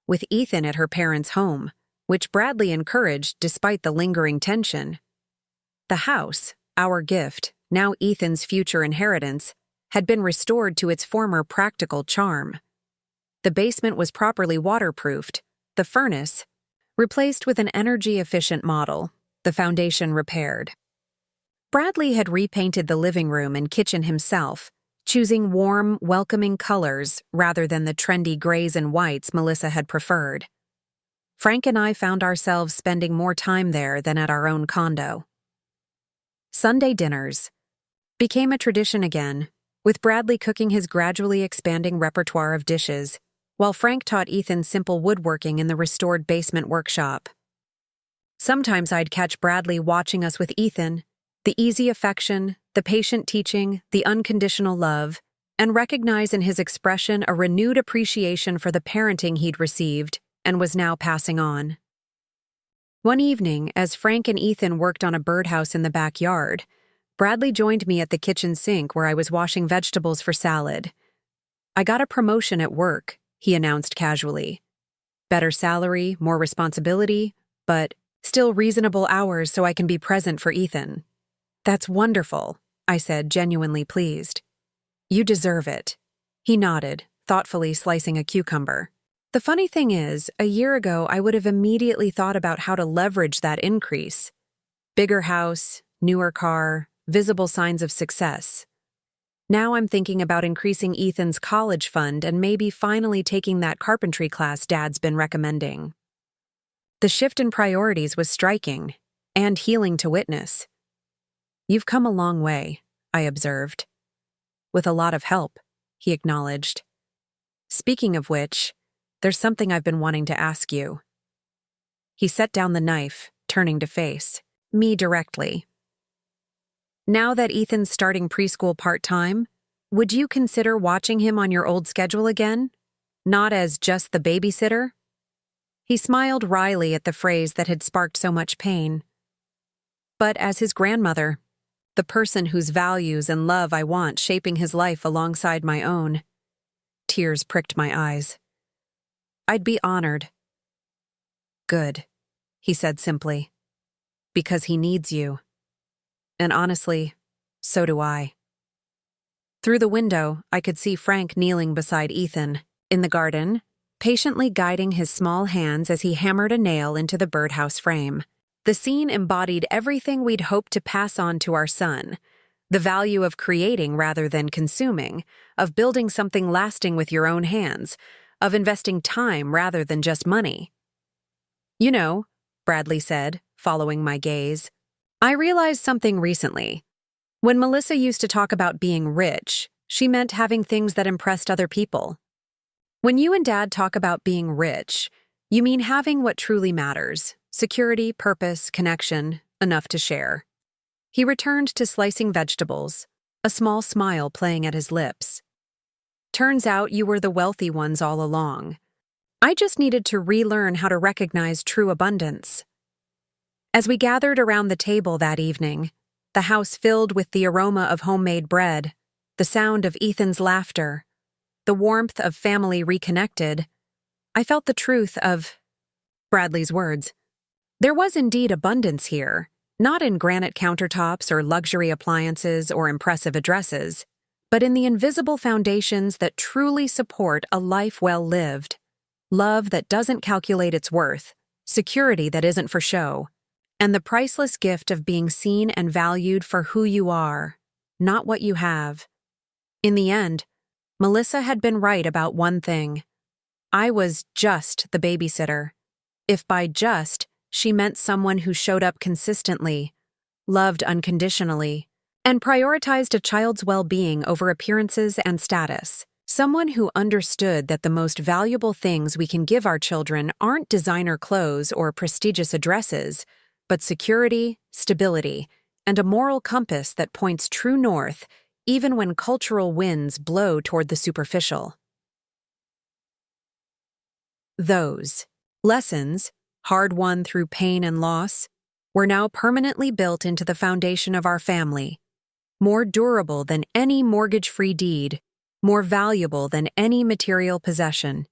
with Ethan at her parents' home, which Bradley encouraged despite the lingering tension. The house, our gift, now Ethan's future inheritance, had been restored to its former practical charm. The basement was properly waterproofed, the furnace replaced with an energy-efficient model, the foundation repaired. Bradley had repainted the living room and kitchen himself, choosing warm, welcoming colors rather than the trendy grays and whites Melissa had preferred. Frank and I found ourselves spending more time there than at our own condo. Sunday dinners became a tradition again, with Bradley cooking his gradually expanding repertoire of dishes, while Frank taught Ethan simple woodworking in the restored basement workshop. Sometimes I'd catch Bradley watching us with Ethan, the easy affection, the patient teaching, the unconditional love, and recognize in his expression a renewed appreciation for the parenting he'd received and was now passing on. One evening, as Frank and Ethan worked on a birdhouse in the backyard, Bradley joined me at the kitchen sink where I was washing vegetables for salad. "I got a promotion at work," he announced casually. "Better salary, more responsibility, but still reasonable hours so I can be present for Ethan." "That's wonderful," I said, genuinely pleased. "You deserve it." He nodded, thoughtfully slicing a cucumber. The funny thing is, a year ago I would have immediately thought about how to leverage that increase. Bigger house, newer car, visible signs of success. Now I'm thinking about increasing Ethan's college fund and maybe finally taking that carpentry class Dad's been recommending. The shift in priorities was striking, and healing to witness. "You've come a long way," I observed. "With a lot of help," he acknowledged. "Speaking of which, there's something I've been wanting to ask you." He set down the knife, turning to face me directly. "Now that Ethan's starting preschool part-time, would you consider watching him on your old schedule again? Not as just the babysitter?" He smiled wryly at the phrase that had sparked so much pain. "But as his grandmother, the person whose values and love I want shaping his life alongside my own." Tears pricked my eyes. "I'd be honored." "Good," he said simply. "Because he needs you. And honestly, so do I." Through the window, I could see Frank kneeling beside Ethan, in the garden, patiently guiding his small hands as he hammered a nail into the birdhouse frame. The scene embodied everything we'd hoped to pass on to our son: the value of creating rather than consuming, of building something lasting with your own hands, of investing time rather than just money. "You know," Bradley said, following my gaze, "I realized something recently. When Melissa used to talk about being rich, she meant having things that impressed other people. When you and Dad talk about being rich, you mean having what truly matters: security, purpose, connection, enough to share." He returned to slicing vegetables, a small smile playing at his lips. "Turns out you were the wealthy ones all along. I just needed to relearn how to recognize true abundance." As we gathered around the table that evening, the house filled with the aroma of homemade bread, the sound of Ethan's laughter, the warmth of family reconnected, I felt the truth of Bradley's words. There was indeed abundance here, not in granite countertops or luxury appliances or impressive addresses, but in the invisible foundations that truly support a life well lived: love that doesn't calculate its worth, security that isn't for show, and the priceless gift of being seen and valued for who you are, not what you have. In the end, Melissa had been right about one thing. I was just the babysitter. If by just, she meant someone who showed up consistently, loved unconditionally, and prioritized a child's well-being over appearances and status. Someone who understood that the most valuable things we can give our children aren't designer clothes or prestigious addresses, but security, stability, and a moral compass that points true north even when cultural winds blow toward the superficial. Those lessons, hard-won through pain and loss, were now permanently built into the foundation of our family, more durable than any mortgage-free deed, more valuable than any material possession.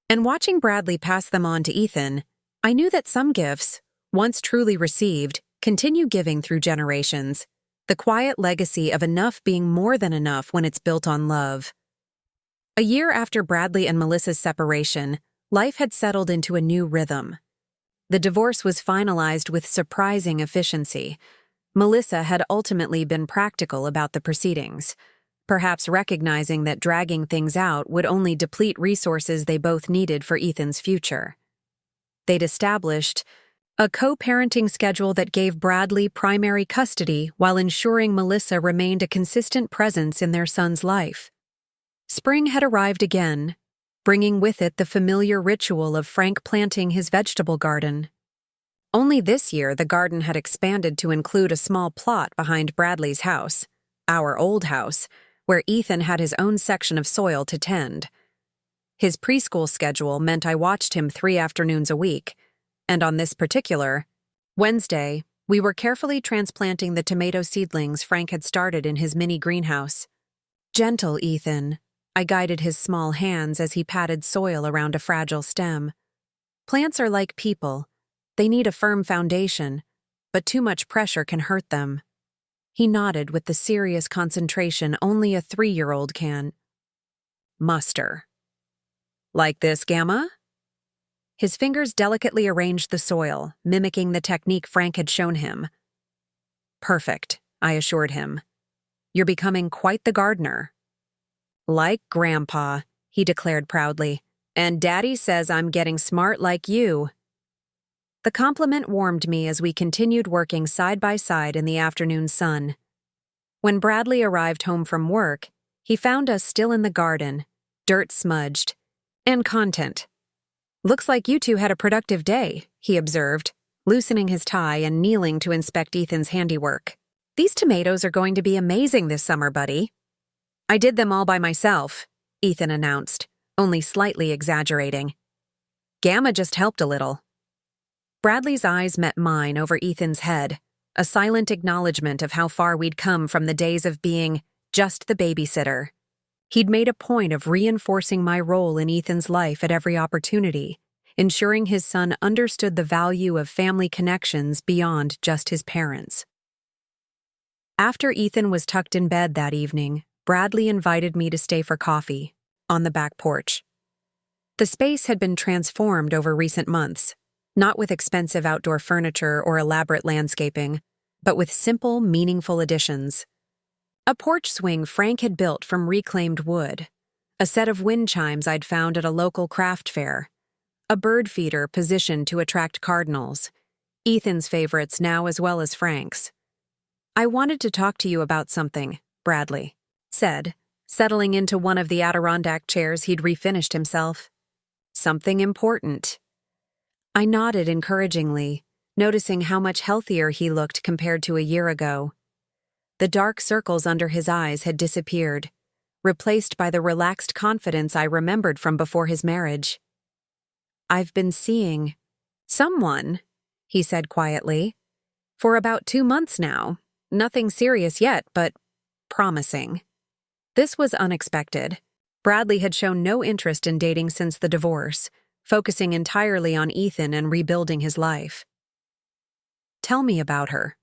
And watching Bradley pass them on to Ethan, I knew that some gifts, once truly received, continue giving through generations, The quiet legacy of enough being more than enough when it's built on love. A year after Bradley and Melissa's separation, life had settled into a new rhythm. The divorce was finalized with surprising efficiency. Melissa had ultimately been practical about the proceedings, perhaps recognizing that dragging things out would only deplete resources they both needed for Ethan's future. They'd established a co-parenting schedule that gave Bradley primary custody while ensuring Melissa remained a consistent presence in their son's life. Spring had arrived again, bringing with it the familiar ritual of Frank planting his vegetable garden. Only this year the garden had expanded to include a small plot behind Bradley's house, our old house, where Ethan had his own section of soil to tend. His preschool schedule meant I watched him 3 afternoons a week, and on this particular Wednesday, we were carefully transplanting the tomato seedlings Frank had started in his mini greenhouse. Gentle, Ethan. I guided his small hands as he patted soil around a fragile stem. Plants are like people. They need a firm foundation, but too much pressure can hurt them. He nodded with the serious concentration only a 3-year-old can muster. Like this, Gamma? His fingers delicately arranged the soil, mimicking the technique Frank had shown him. Perfect, I assured him. You're becoming quite the gardener. Like Grandpa, he declared proudly, and Daddy says I'm getting smart like you. The compliment warmed me as we continued working side by side in the afternoon sun. When Bradley arrived home from work, he found us still in the garden, dirt smudged, and content. Looks like you two had a productive day, he observed, loosening his tie and kneeling to inspect Ethan's handiwork. These tomatoes are going to be amazing this summer, buddy. I did them all by myself, Ethan announced, only slightly exaggerating. Gamma just helped a little. Bradley's eyes met mine over Ethan's head, a silent acknowledgement of how far we'd come from the days of being just the babysitter. He'd made a point of reinforcing my role in Ethan's life at every opportunity, ensuring his son understood the value of family connections beyond just his parents. After Ethan was tucked in bed that evening, Bradley invited me to stay for coffee, on the back porch. The space had been transformed over recent months, not with expensive outdoor furniture or elaborate landscaping, but with simple, meaningful additions. A porch swing Frank had built from reclaimed wood, a set of wind chimes I'd found at a local craft fair, a bird feeder positioned to attract cardinals, Ethan's favorites now as well as Frank's. I wanted to talk to you about something, Bradley said, settling into one of the Adirondack chairs he'd refinished himself. Something important. I nodded encouragingly, noticing how much healthier he looked compared to a year ago. The dark circles under his eyes had disappeared, replaced by the relaxed confidence I remembered from before his marriage. I've been seeing someone, he said quietly, for about 2 months now. Nothing serious yet, but promising. This was unexpected. Bradley had shown no interest in dating since the divorce, focusing entirely on Ethan and rebuilding his life. Tell me about her,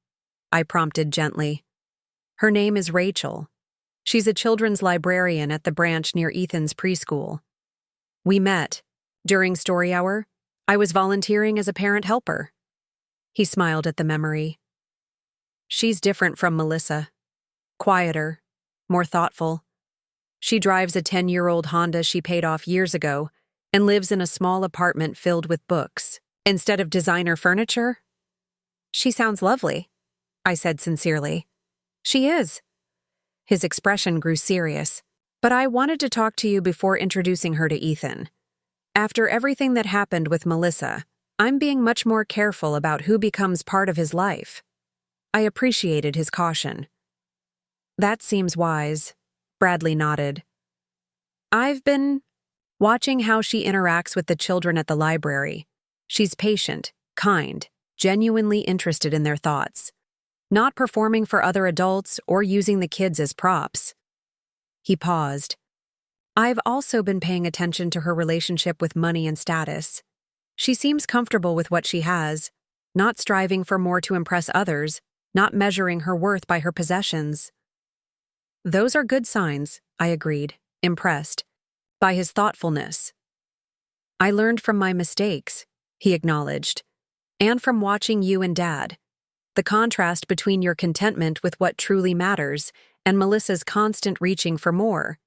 I prompted gently. Her name is Rachel. She's a children's librarian at the branch near Ethan's preschool. We met. During story hour, I was volunteering as a parent helper. He smiled at the memory. She's different from Melissa. Quieter, more thoughtful. She drives a 10-year-old Honda she paid off years ago and lives in a small apartment filled with books, instead of designer furniture. She sounds lovely, I said sincerely. She is. His expression grew serious, but I wanted to talk to you before introducing her to Ethan. After everything that happened with Melissa, I'm being much more careful about who becomes part of his life. I appreciated his caution. That seems wise, Bradley nodded. I've been watching how she interacts with the children at the library. She's patient, kind, genuinely interested in their thoughts, not performing for other adults or using the kids as props. He paused. I've also been paying attention to her relationship with money and status. She seems comfortable with what she has, not striving for more to impress others, not measuring her worth by her possessions. Those are good signs, I agreed, impressed by his thoughtfulness. I learned from my mistakes, he acknowledged, and from watching you and Dad. The contrast between your contentment with what truly matters and Melissa's constant reaching for more.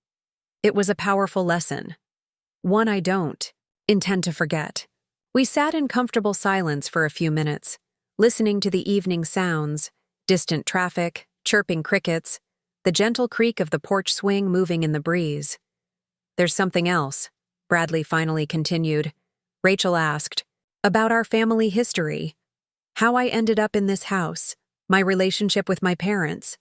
It was a powerful lesson. One I don't intend to forget. We sat in comfortable silence for a few minutes, listening to the evening sounds, distant traffic, chirping crickets, the gentle creak of the porch swing moving in the breeze. There's something else, Bradley finally continued. Rachel asked, about our family history. How I ended up in this house, my relationship with my parents.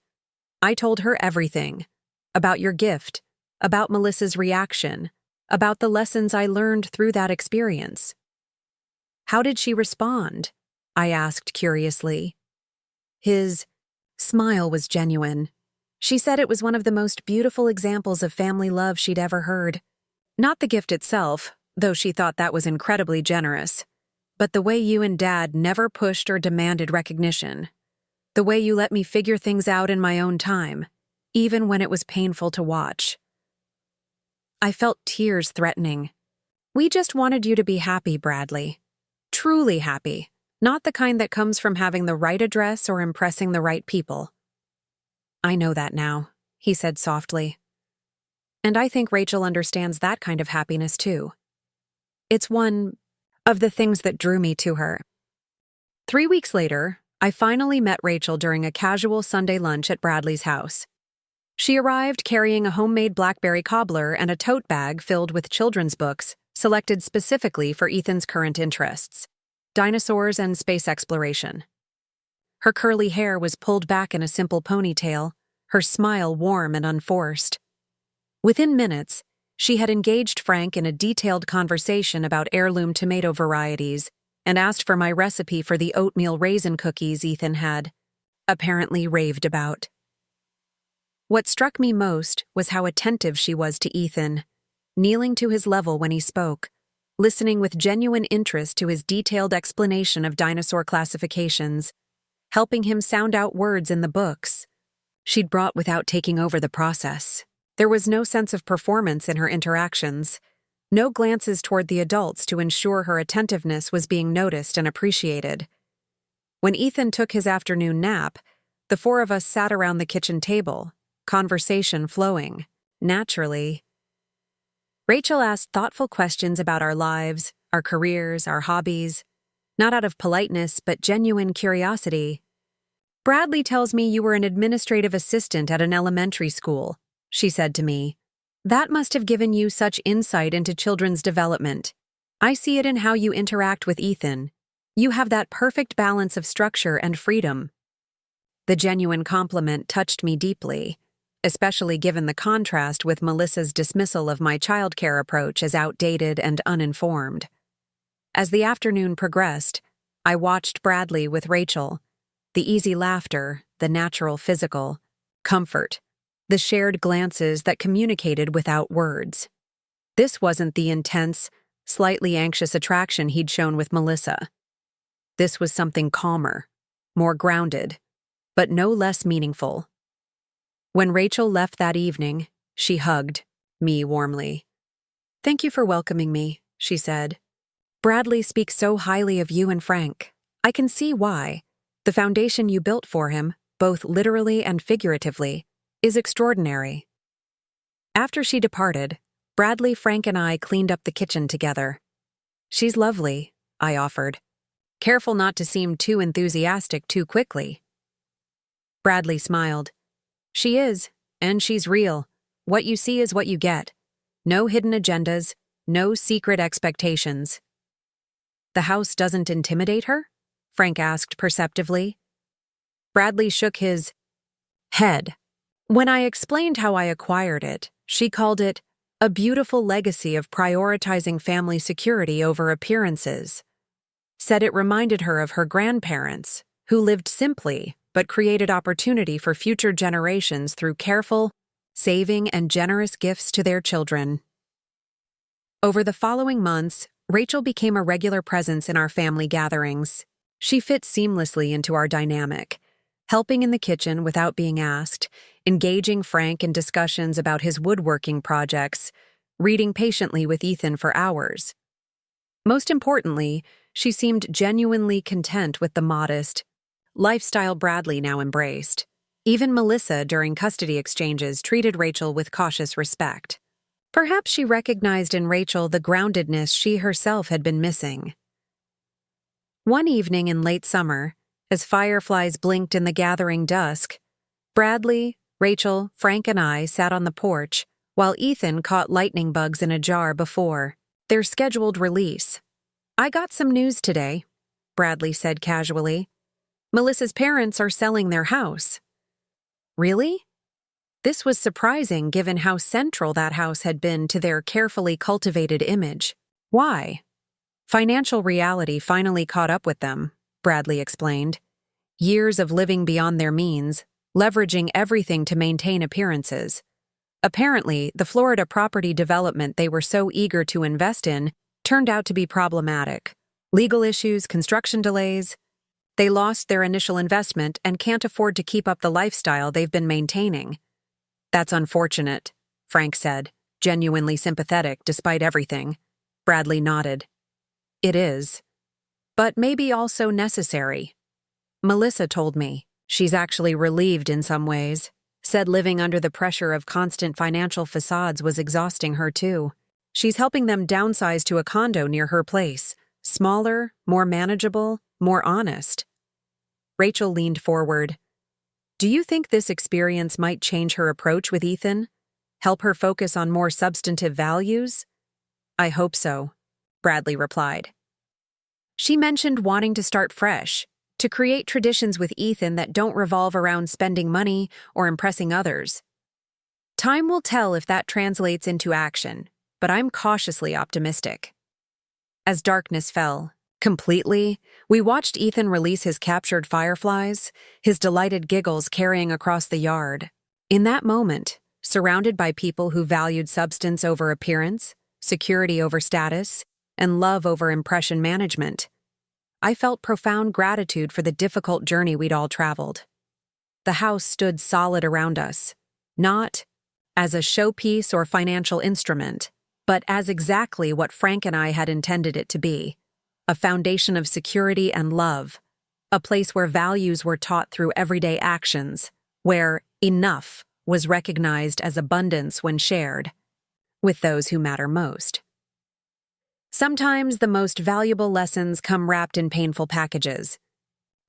I told her everything. About your gift, about Melissa's reaction, about the lessons I learned through that experience. How did she respond? I asked curiously. His smile was genuine. She said it was one of the most beautiful examples of family love she'd ever heard. Not the gift itself, though she thought that was incredibly generous, but the way you and Dad never pushed or demanded recognition. The way you let me figure things out in my own time, even when it was painful to watch. I felt tears threatening. We just wanted you to be happy, Bradley. Truly happy, not the kind that comes from having the right address or impressing the right people. I know that now, he said softly. And I think Rachel understands that kind of happiness too. It's one of the things that drew me to her. 3 weeks later, I finally met Rachel during a casual Sunday lunch at Bradley's house. She arrived carrying a homemade blackberry cobbler and a tote bag filled with children's books selected specifically for Ethan's current interests, dinosaurs and space exploration. Her curly hair was pulled back in a simple ponytail, her smile warm and unforced. Within minutes, she had engaged Frank in a detailed conversation about heirloom tomato varieties and asked for my recipe for the oatmeal raisin cookies Ethan had apparently raved about. What struck me most was how attentive she was to Ethan, kneeling to his level when he spoke, listening with genuine interest to his detailed explanation of dinosaur classifications, helping him sound out words in the books she'd brought without taking over the process. There was no sense of performance in her interactions, no glances toward the adults to ensure her attentiveness was being noticed and appreciated. When Ethan took his afternoon nap, the 4 of us sat around the kitchen table, conversation flowing, naturally. Rachel asked thoughtful questions about our lives, our careers, our hobbies, not out of politeness but genuine curiosity. Bradley tells me you were an administrative assistant at an elementary school, she said to me. That must have given you such insight into children's development. I see it in how you interact with Ethan. You have that perfect balance of structure and freedom. The genuine compliment touched me deeply, especially given the contrast with Melissa's dismissal of my childcare approach as outdated and uninformed. As the afternoon progressed, I watched Bradley with Rachel. The easy laughter, the natural physical comfort, the shared glances that communicated without words. This wasn't the intense, slightly anxious attraction he'd shown with Melissa. This was something calmer, more grounded, but no less meaningful. When Rachel left that evening, she hugged me warmly. Thank you for welcoming me, she said. Bradley speaks so highly of you and Frank. I can see why. The foundation you built for him, both literally and figuratively, is extraordinary. After she departed, Bradley, Frank, and I cleaned up the kitchen together. She's lovely, I offered, careful not to seem too enthusiastic too quickly. Bradley smiled. She is, and she's real. What you see is what you get. No hidden agendas, no secret expectations. The house doesn't intimidate her? Frank asked perceptively. Bradley shook his head. When I explained how I acquired it, she called it a beautiful legacy of prioritizing family security over appearances. Said it reminded her of her grandparents, who lived simply but created opportunity for future generations through careful, saving, and generous gifts to their children. Over the following months, Rachel became a regular presence in our family gatherings. She fit seamlessly into our dynamic, helping in the kitchen without being asked, engaging Frank in discussions about his woodworking projects, reading patiently with Ethan for hours. Most importantly, she seemed genuinely content with the modest lifestyle Bradley now embraced. Even Melissa, during custody exchanges, treated Rachel with cautious respect. Perhaps she recognized in Rachel the groundedness she herself had been missing. One evening in late summer, as fireflies blinked in the gathering dusk, Bradley, Rachel, Frank, and I sat on the porch while Ethan caught lightning bugs in a jar before their scheduled release. "I got some news today," Bradley said casually. "Melissa's parents are selling their house." "Really?" This was surprising given how central that house had been to their carefully cultivated image. "Why?" "Financial reality finally caught up with them," Bradley explained. "Years of living beyond their means, leveraging everything to maintain appearances. Apparently, the Florida property development they were so eager to invest in turned out to be problematic. Legal issues, construction delays. They lost their initial investment and can't afford to keep up the lifestyle they've been maintaining." "That's unfortunate," Frank said, genuinely sympathetic despite everything. Bradley nodded. "It is. But maybe also necessary. Melissa told me. She's actually relieved in some ways. Said living under the pressure of constant financial facades was exhausting her too. She's helping them downsize to a condo near her place. Smaller, more manageable, more honest." Rachel leaned forward. "Do you think this experience might change her approach with Ethan? Help her focus on more substantive values?" "I hope so," Bradley replied. She mentioned wanting to start fresh, to create traditions with Ethan that don't revolve around spending money or impressing others. Time will tell if that translates into action, but I'm cautiously optimistic. As darkness fell, completely, we watched Ethan release his captured fireflies, his delighted giggles carrying across the yard. In that moment, surrounded by people who valued substance over appearance, security over status, and love over impression management, I felt profound gratitude for the difficult journey we'd all traveled. The house stood solid around us, not as a showpiece or financial instrument, but as exactly what Frank and I had intended it to be, a foundation of security and love, a place where values were taught through everyday actions, where enough was recognized as abundance when shared with those who matter most. Sometimes the most valuable lessons come wrapped in painful packages.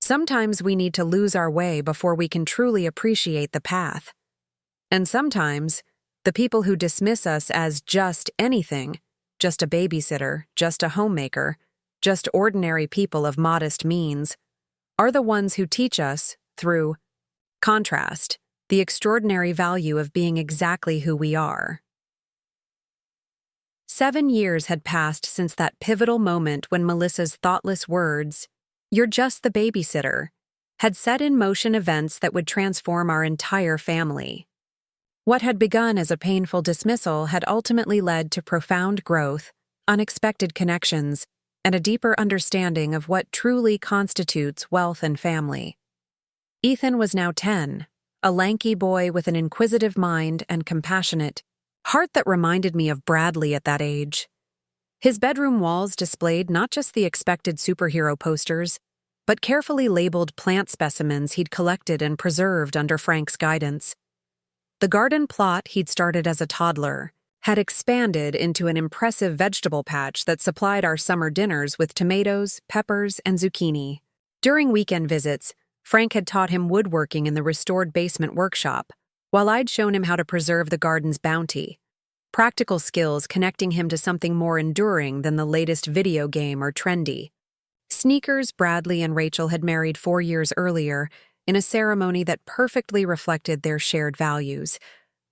Sometimes we need to lose our way before we can truly appreciate the path. And sometimes, the people who dismiss us as just anything, just a babysitter, just a homemaker, just ordinary people of modest means, are the ones who teach us, through contrast, the extraordinary value of being exactly who we are. 7 years had passed since that pivotal moment when Melissa's thoughtless words, "You're just the babysitter," had set in motion events that would transform our entire family. What had begun as a painful dismissal had ultimately led to profound growth, unexpected connections, and a deeper understanding of what truly constitutes wealth and family. Ethan was now 10, a lanky boy with an inquisitive mind and compassionate heart that reminded me of Bradley at that age. His bedroom walls displayed not just the expected superhero posters, but carefully labeled plant specimens he'd collected and preserved under Frank's guidance. The garden plot he'd started as a toddler had expanded into an impressive vegetable patch that supplied our summer dinners with tomatoes, peppers, and zucchini. During weekend visits, Frank had taught him woodworking in the restored basement workshop, while I'd shown him how to preserve the garden's bounty, practical skills connecting him to something more enduring than the latest video game or trendy. Sneakers Bradley and Rachel had married 4 years earlier in a ceremony that perfectly reflected their shared values,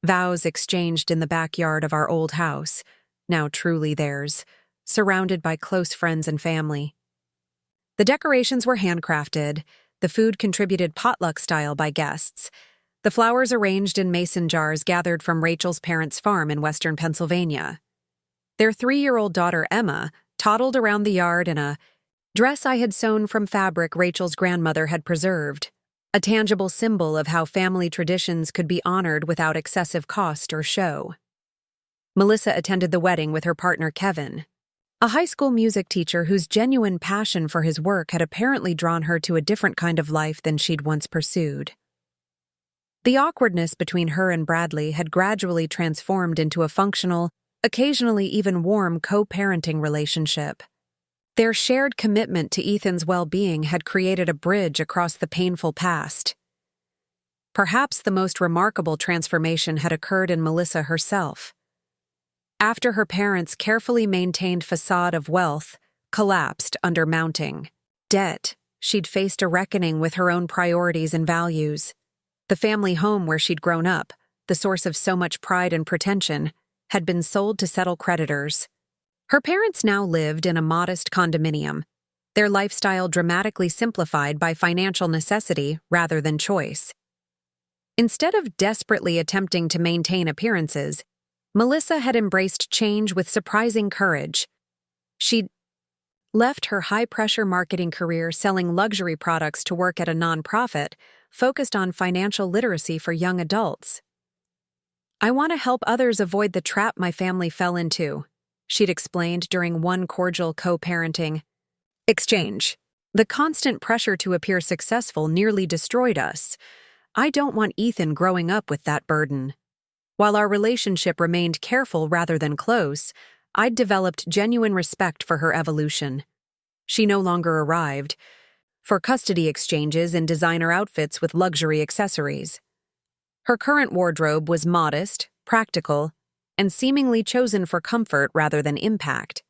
vows exchanged in the backyard of our old house, now truly theirs, surrounded by close friends and family. The decorations were handcrafted, the food contributed potluck style by guests, the flowers arranged in mason jars gathered from Rachel's parents' farm in western Pennsylvania. Their 3-year-old daughter Emma toddled around the yard in a dress I had sewn from fabric Rachel's grandmother had preserved, a tangible symbol of how family traditions could be honored without excessive cost or show. Melissa attended the wedding with her partner Kevin, a high school music teacher whose genuine passion for his work had apparently drawn her to a different kind of life than she'd once pursued. The awkwardness between her and Bradley had gradually transformed into a functional, occasionally even warm co-parenting relationship. Their shared commitment to Ethan's well-being had created a bridge across the painful past. Perhaps the most remarkable transformation had occurred in Melissa herself. After her parents' carefully maintained facade of wealth collapsed under mounting debt, she'd faced a reckoning with her own priorities and values. The family home where she'd grown up, the source of so much pride and pretension, had been sold to settle creditors. Her parents now lived in a modest condominium, their lifestyle dramatically simplified by financial necessity rather than choice. Instead of desperately attempting to maintain appearances, Melissa had embraced change with surprising courage. She'd left her high-pressure marketing career selling luxury products to work at a nonprofit focused on financial literacy for young adults. "I want to help others avoid the trap my family fell into," she'd explained during one cordial co-parenting exchange. "The constant pressure to appear successful nearly destroyed us. I don't want Ethan growing up with that burden." While our relationship remained careful rather than close, I'd developed genuine respect for her evolution. She no longer arrived for custody exchanges in designer outfits with luxury accessories. Her current wardrobe was modest, practical, and seemingly chosen for comfort rather than impact.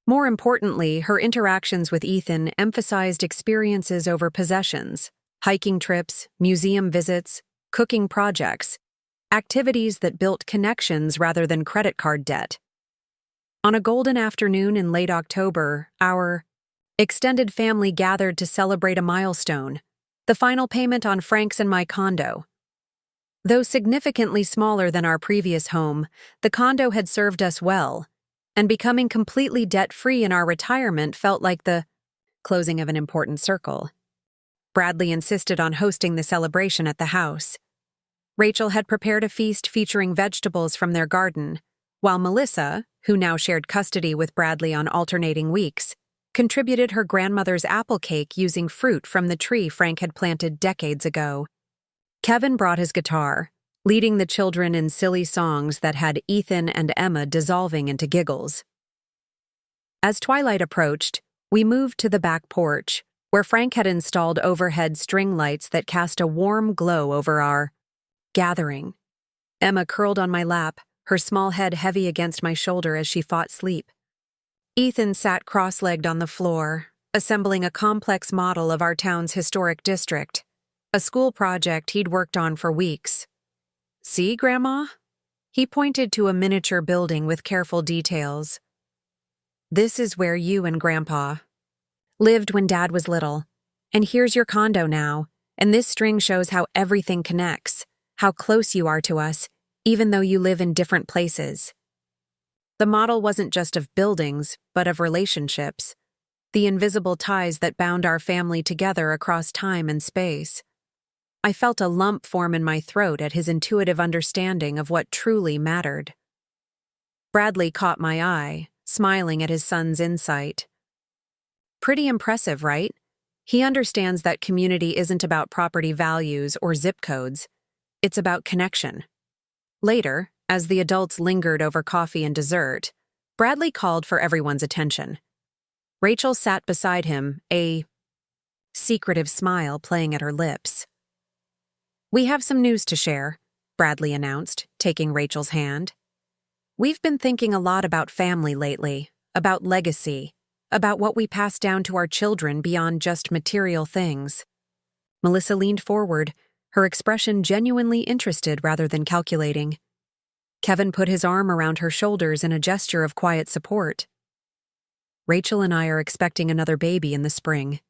More importantly, her interactions with Ethan emphasized experiences over possessions, hiking trips, museum visits, cooking projects, activities that built connections rather than credit card debt. On a golden afternoon in late October, our extended family gathered to celebrate a milestone, the final payment on Frank's and my condo. Though significantly smaller than our previous home, the condo had served us well, and becoming completely debt-free in our retirement felt like the closing of an important circle. Bradley insisted on hosting the celebration at the house. Rachel had prepared a feast featuring vegetables from their garden, while Melissa, who now shared custody with Bradley on alternating weeks, contributed her grandmother's apple cake using fruit from the tree Frank had planted decades ago. Kevin brought his guitar, leading the children in silly songs that had Ethan and Emma dissolving into giggles. As twilight approached, we moved to the back porch, where Frank had installed overhead string lights that cast a warm glow over our gathering. Emma curled on my lap, her small head heavy against my shoulder as she fought sleep. Ethan sat cross-legged on the floor, assembling a complex model of our town's historic district, a school project he'd worked on for weeks. "See, Grandma?" He pointed to a miniature building with careful details. "This is where you and Grandpa lived when Dad was little. And here's your condo now, and this string shows how everything connects, how close you are to us, even though you live in different places." The model wasn't just of buildings, but of relationships, the invisible ties that bound our family together across time and space. I felt a lump form in my throat at his intuitive understanding of what truly mattered. Bradley caught my eye, smiling at his son's insight. "Pretty impressive, right? He understands that community isn't about property values or zip codes. It's about connection." Later, as the adults lingered over coffee and dessert, Bradley called for everyone's attention. Rachel sat beside him, a secretive smile playing at her lips. "We have some news to share," Bradley announced, taking Rachel's hand. "We've been thinking a lot about family lately, about legacy, about what we pass down to our children beyond just material things." Melissa leaned forward, her expression genuinely interested rather than calculating. Kevin put his arm around her shoulders in a gesture of quiet support. "Rachel and I are expecting another baby in the spring,"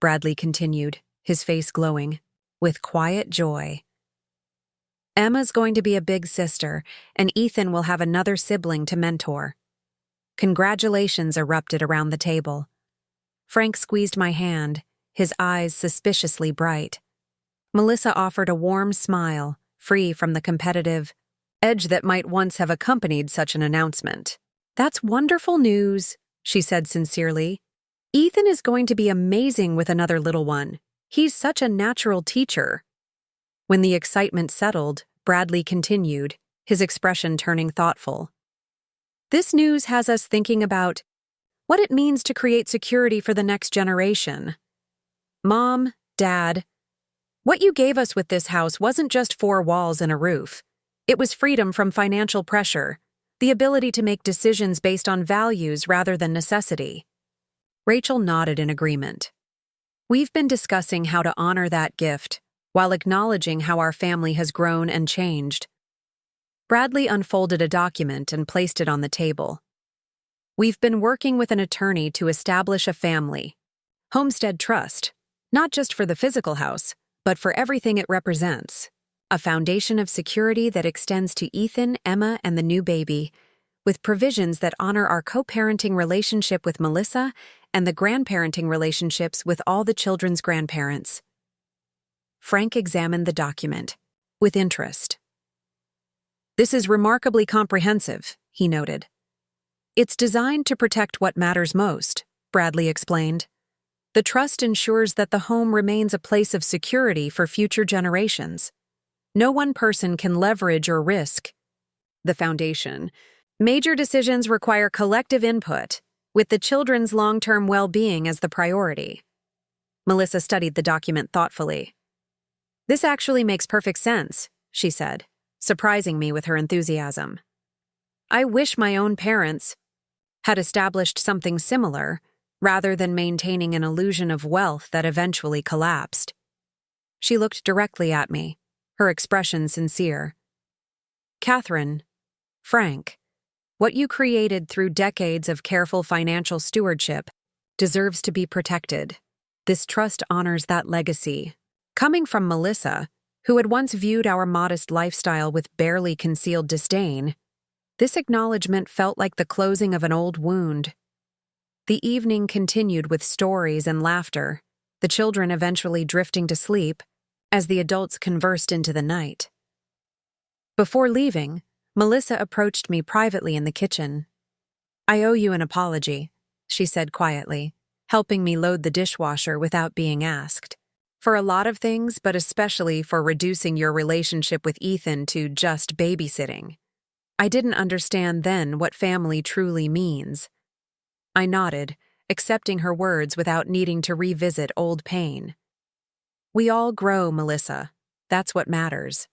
Bradley continued, his face glowing with quiet joy. "Emma's going to be a big sister, and Ethan will have another sibling to mentor." Congratulations erupted around the table. Frank squeezed my hand, his eyes suspiciously bright. Melissa offered a warm smile, free from the competitive edge that might once have accompanied such an announcement. "That's wonderful news," she said sincerely. "Ethan is going to be amazing with another little one. He's such a natural teacher." When the excitement settled, Bradley continued, his expression turning thoughtful. "This news has us thinking about what it means to create security for the next generation. Mom, Dad, what you gave us with this house wasn't just four walls and a roof. It was freedom from financial pressure, the ability to make decisions based on values rather than necessity." Rachel nodded in agreement. "We've been discussing how to honor that gift, while acknowledging how our family has grown and changed." Bradley unfolded a document and placed it on the table. "We've been working with an attorney to establish a family homestead trust, not just for the physical house, but for everything it represents. A foundation of security that extends to Ethan, Emma, and the new baby, with provisions that honor our co-parenting relationship with Melissa and the grandparenting relationships with all the children's grandparents." Frank examined the document, with interest. "This is remarkably comprehensive," he noted. "It's designed to protect what matters most," Bradley explained. "The trust ensures that the home remains a place of security for future generations. No one person can leverage or risk the foundation. Major decisions require collective input, with the children's long-term well-being as the priority." Melissa studied the document thoughtfully. "This actually makes perfect sense," she said, surprising me with her enthusiasm. "I wish my own parents had established something similar, rather than maintaining an illusion of wealth that eventually collapsed." She looked directly at me, her expression sincere. "Catherine, Frank, what you created through decades of careful financial stewardship deserves to be protected. This trust honors that legacy." Coming from Melissa, who had once viewed our modest lifestyle with barely concealed disdain, this acknowledgement felt like the closing of an old wound. The evening continued with stories and laughter, the children eventually drifting to sleep as the adults conversed into the night. Before leaving, Melissa approached me privately in the kitchen. "I owe you an apology," she said quietly, helping me load the dishwasher without being asked. "For a lot of things, but especially for reducing your relationship with Ethan to just babysitting. I didn't understand then what family truly means." I nodded, accepting her words without needing to revisit old pain. "We all grow, Melissa. That's what matters.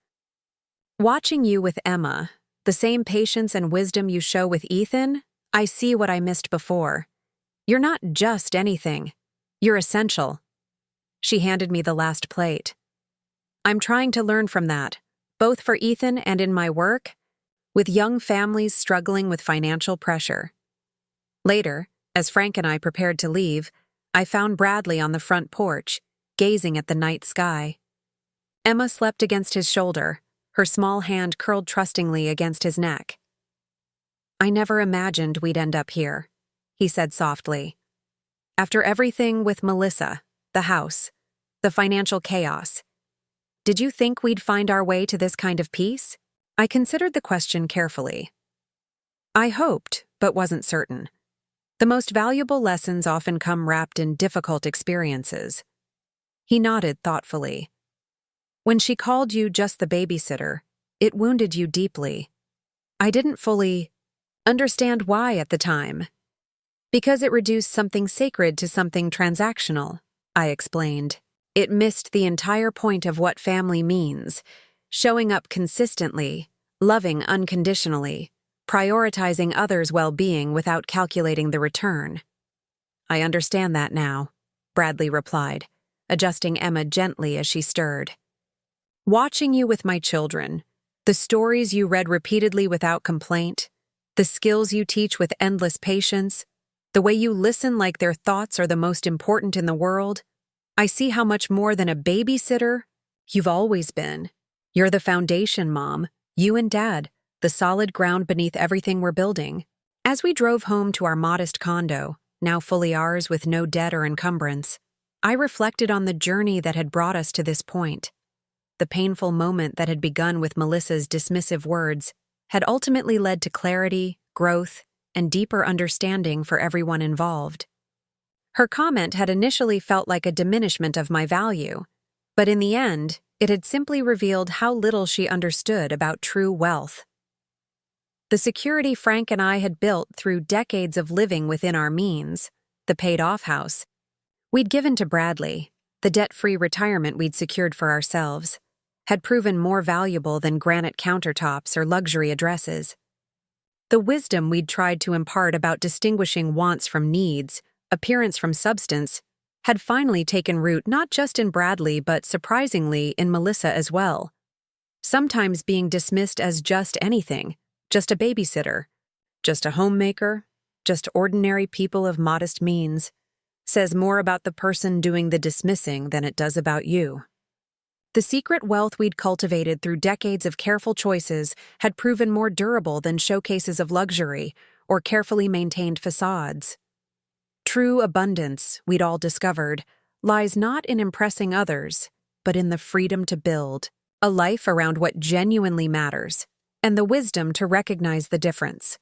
Watching you with Emma, the same patience and wisdom you show with Ethan, I see what I missed before. You're not just anything. You're essential." She handed me the last plate. "I'm trying to learn from that, both for Ethan and in my work, with young families struggling with financial pressure." Later, as Frank and I prepared to leave, I found Bradley on the front porch, gazing at the night sky. Emma slept against his shoulder, her small hand curled trustingly against his neck. "I never imagined we'd end up here," he said softly. "After everything with Melissa, the house, the financial chaos, did you think we'd find our way to this kind of peace?" I considered the question carefully. I hoped, but wasn't certain. The most valuable lessons often come wrapped in difficult experiences. He nodded thoughtfully. "When she called you just the babysitter, it wounded you deeply. I didn't fully understand why at the time. Because it reduced something sacred to something transactional," I explained. "It missed the entire point of what family means: showing up consistently, loving unconditionally, prioritizing others' well-being without calculating the return." "I understand that now," Bradley replied, adjusting Emma gently as she stirred. "Watching you with my children, the stories you read repeatedly without complaint, the skills you teach with endless patience, the way you listen like their thoughts are the most important in the world, I see how much more than a babysitter you've always been. You're the foundation, Mom, you and Dad, the solid ground beneath everything we're building." As we drove home to our modest condo, now fully ours with no debt or encumbrance, I reflected on the journey that had brought us to this point. the painful moment that had begun with Melissa's dismissive words had ultimately led to clarity, growth, and deeper understanding for everyone involved. Her comment had initially felt like a diminishment of my value, but in the end, it had simply revealed how little she understood about true wealth. The security Frank and I had built through decades of living within our means, the paid-off house, we'd given to Bradley, the debt-free retirement we'd secured for ourselves, had proven more valuable than granite countertops or luxury addresses. The wisdom we'd tried to impart about distinguishing wants from needs, appearance from substance, had finally taken root not just in Bradley but, surprisingly, in Melissa as well. Sometimes being dismissed as just anything, just a babysitter, just a homemaker, just ordinary people of modest means, says more about the person doing the dismissing than it does about you. The secret wealth we'd cultivated through decades of careful choices had proven more durable than showcases of luxury or carefully maintained facades. True abundance, we'd all discovered, lies not in impressing others, but in the freedom to build a life around what genuinely matters, and the wisdom to recognize the difference.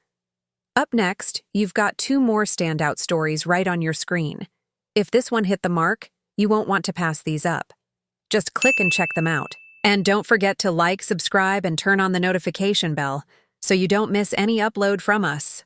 Up next, you've got 2 more standout stories right on your screen. If this one hit the mark, you won't want to pass these up. Just click and check them out. And don't forget to like, subscribe, and turn on the notification bell so you don't miss any upload from us.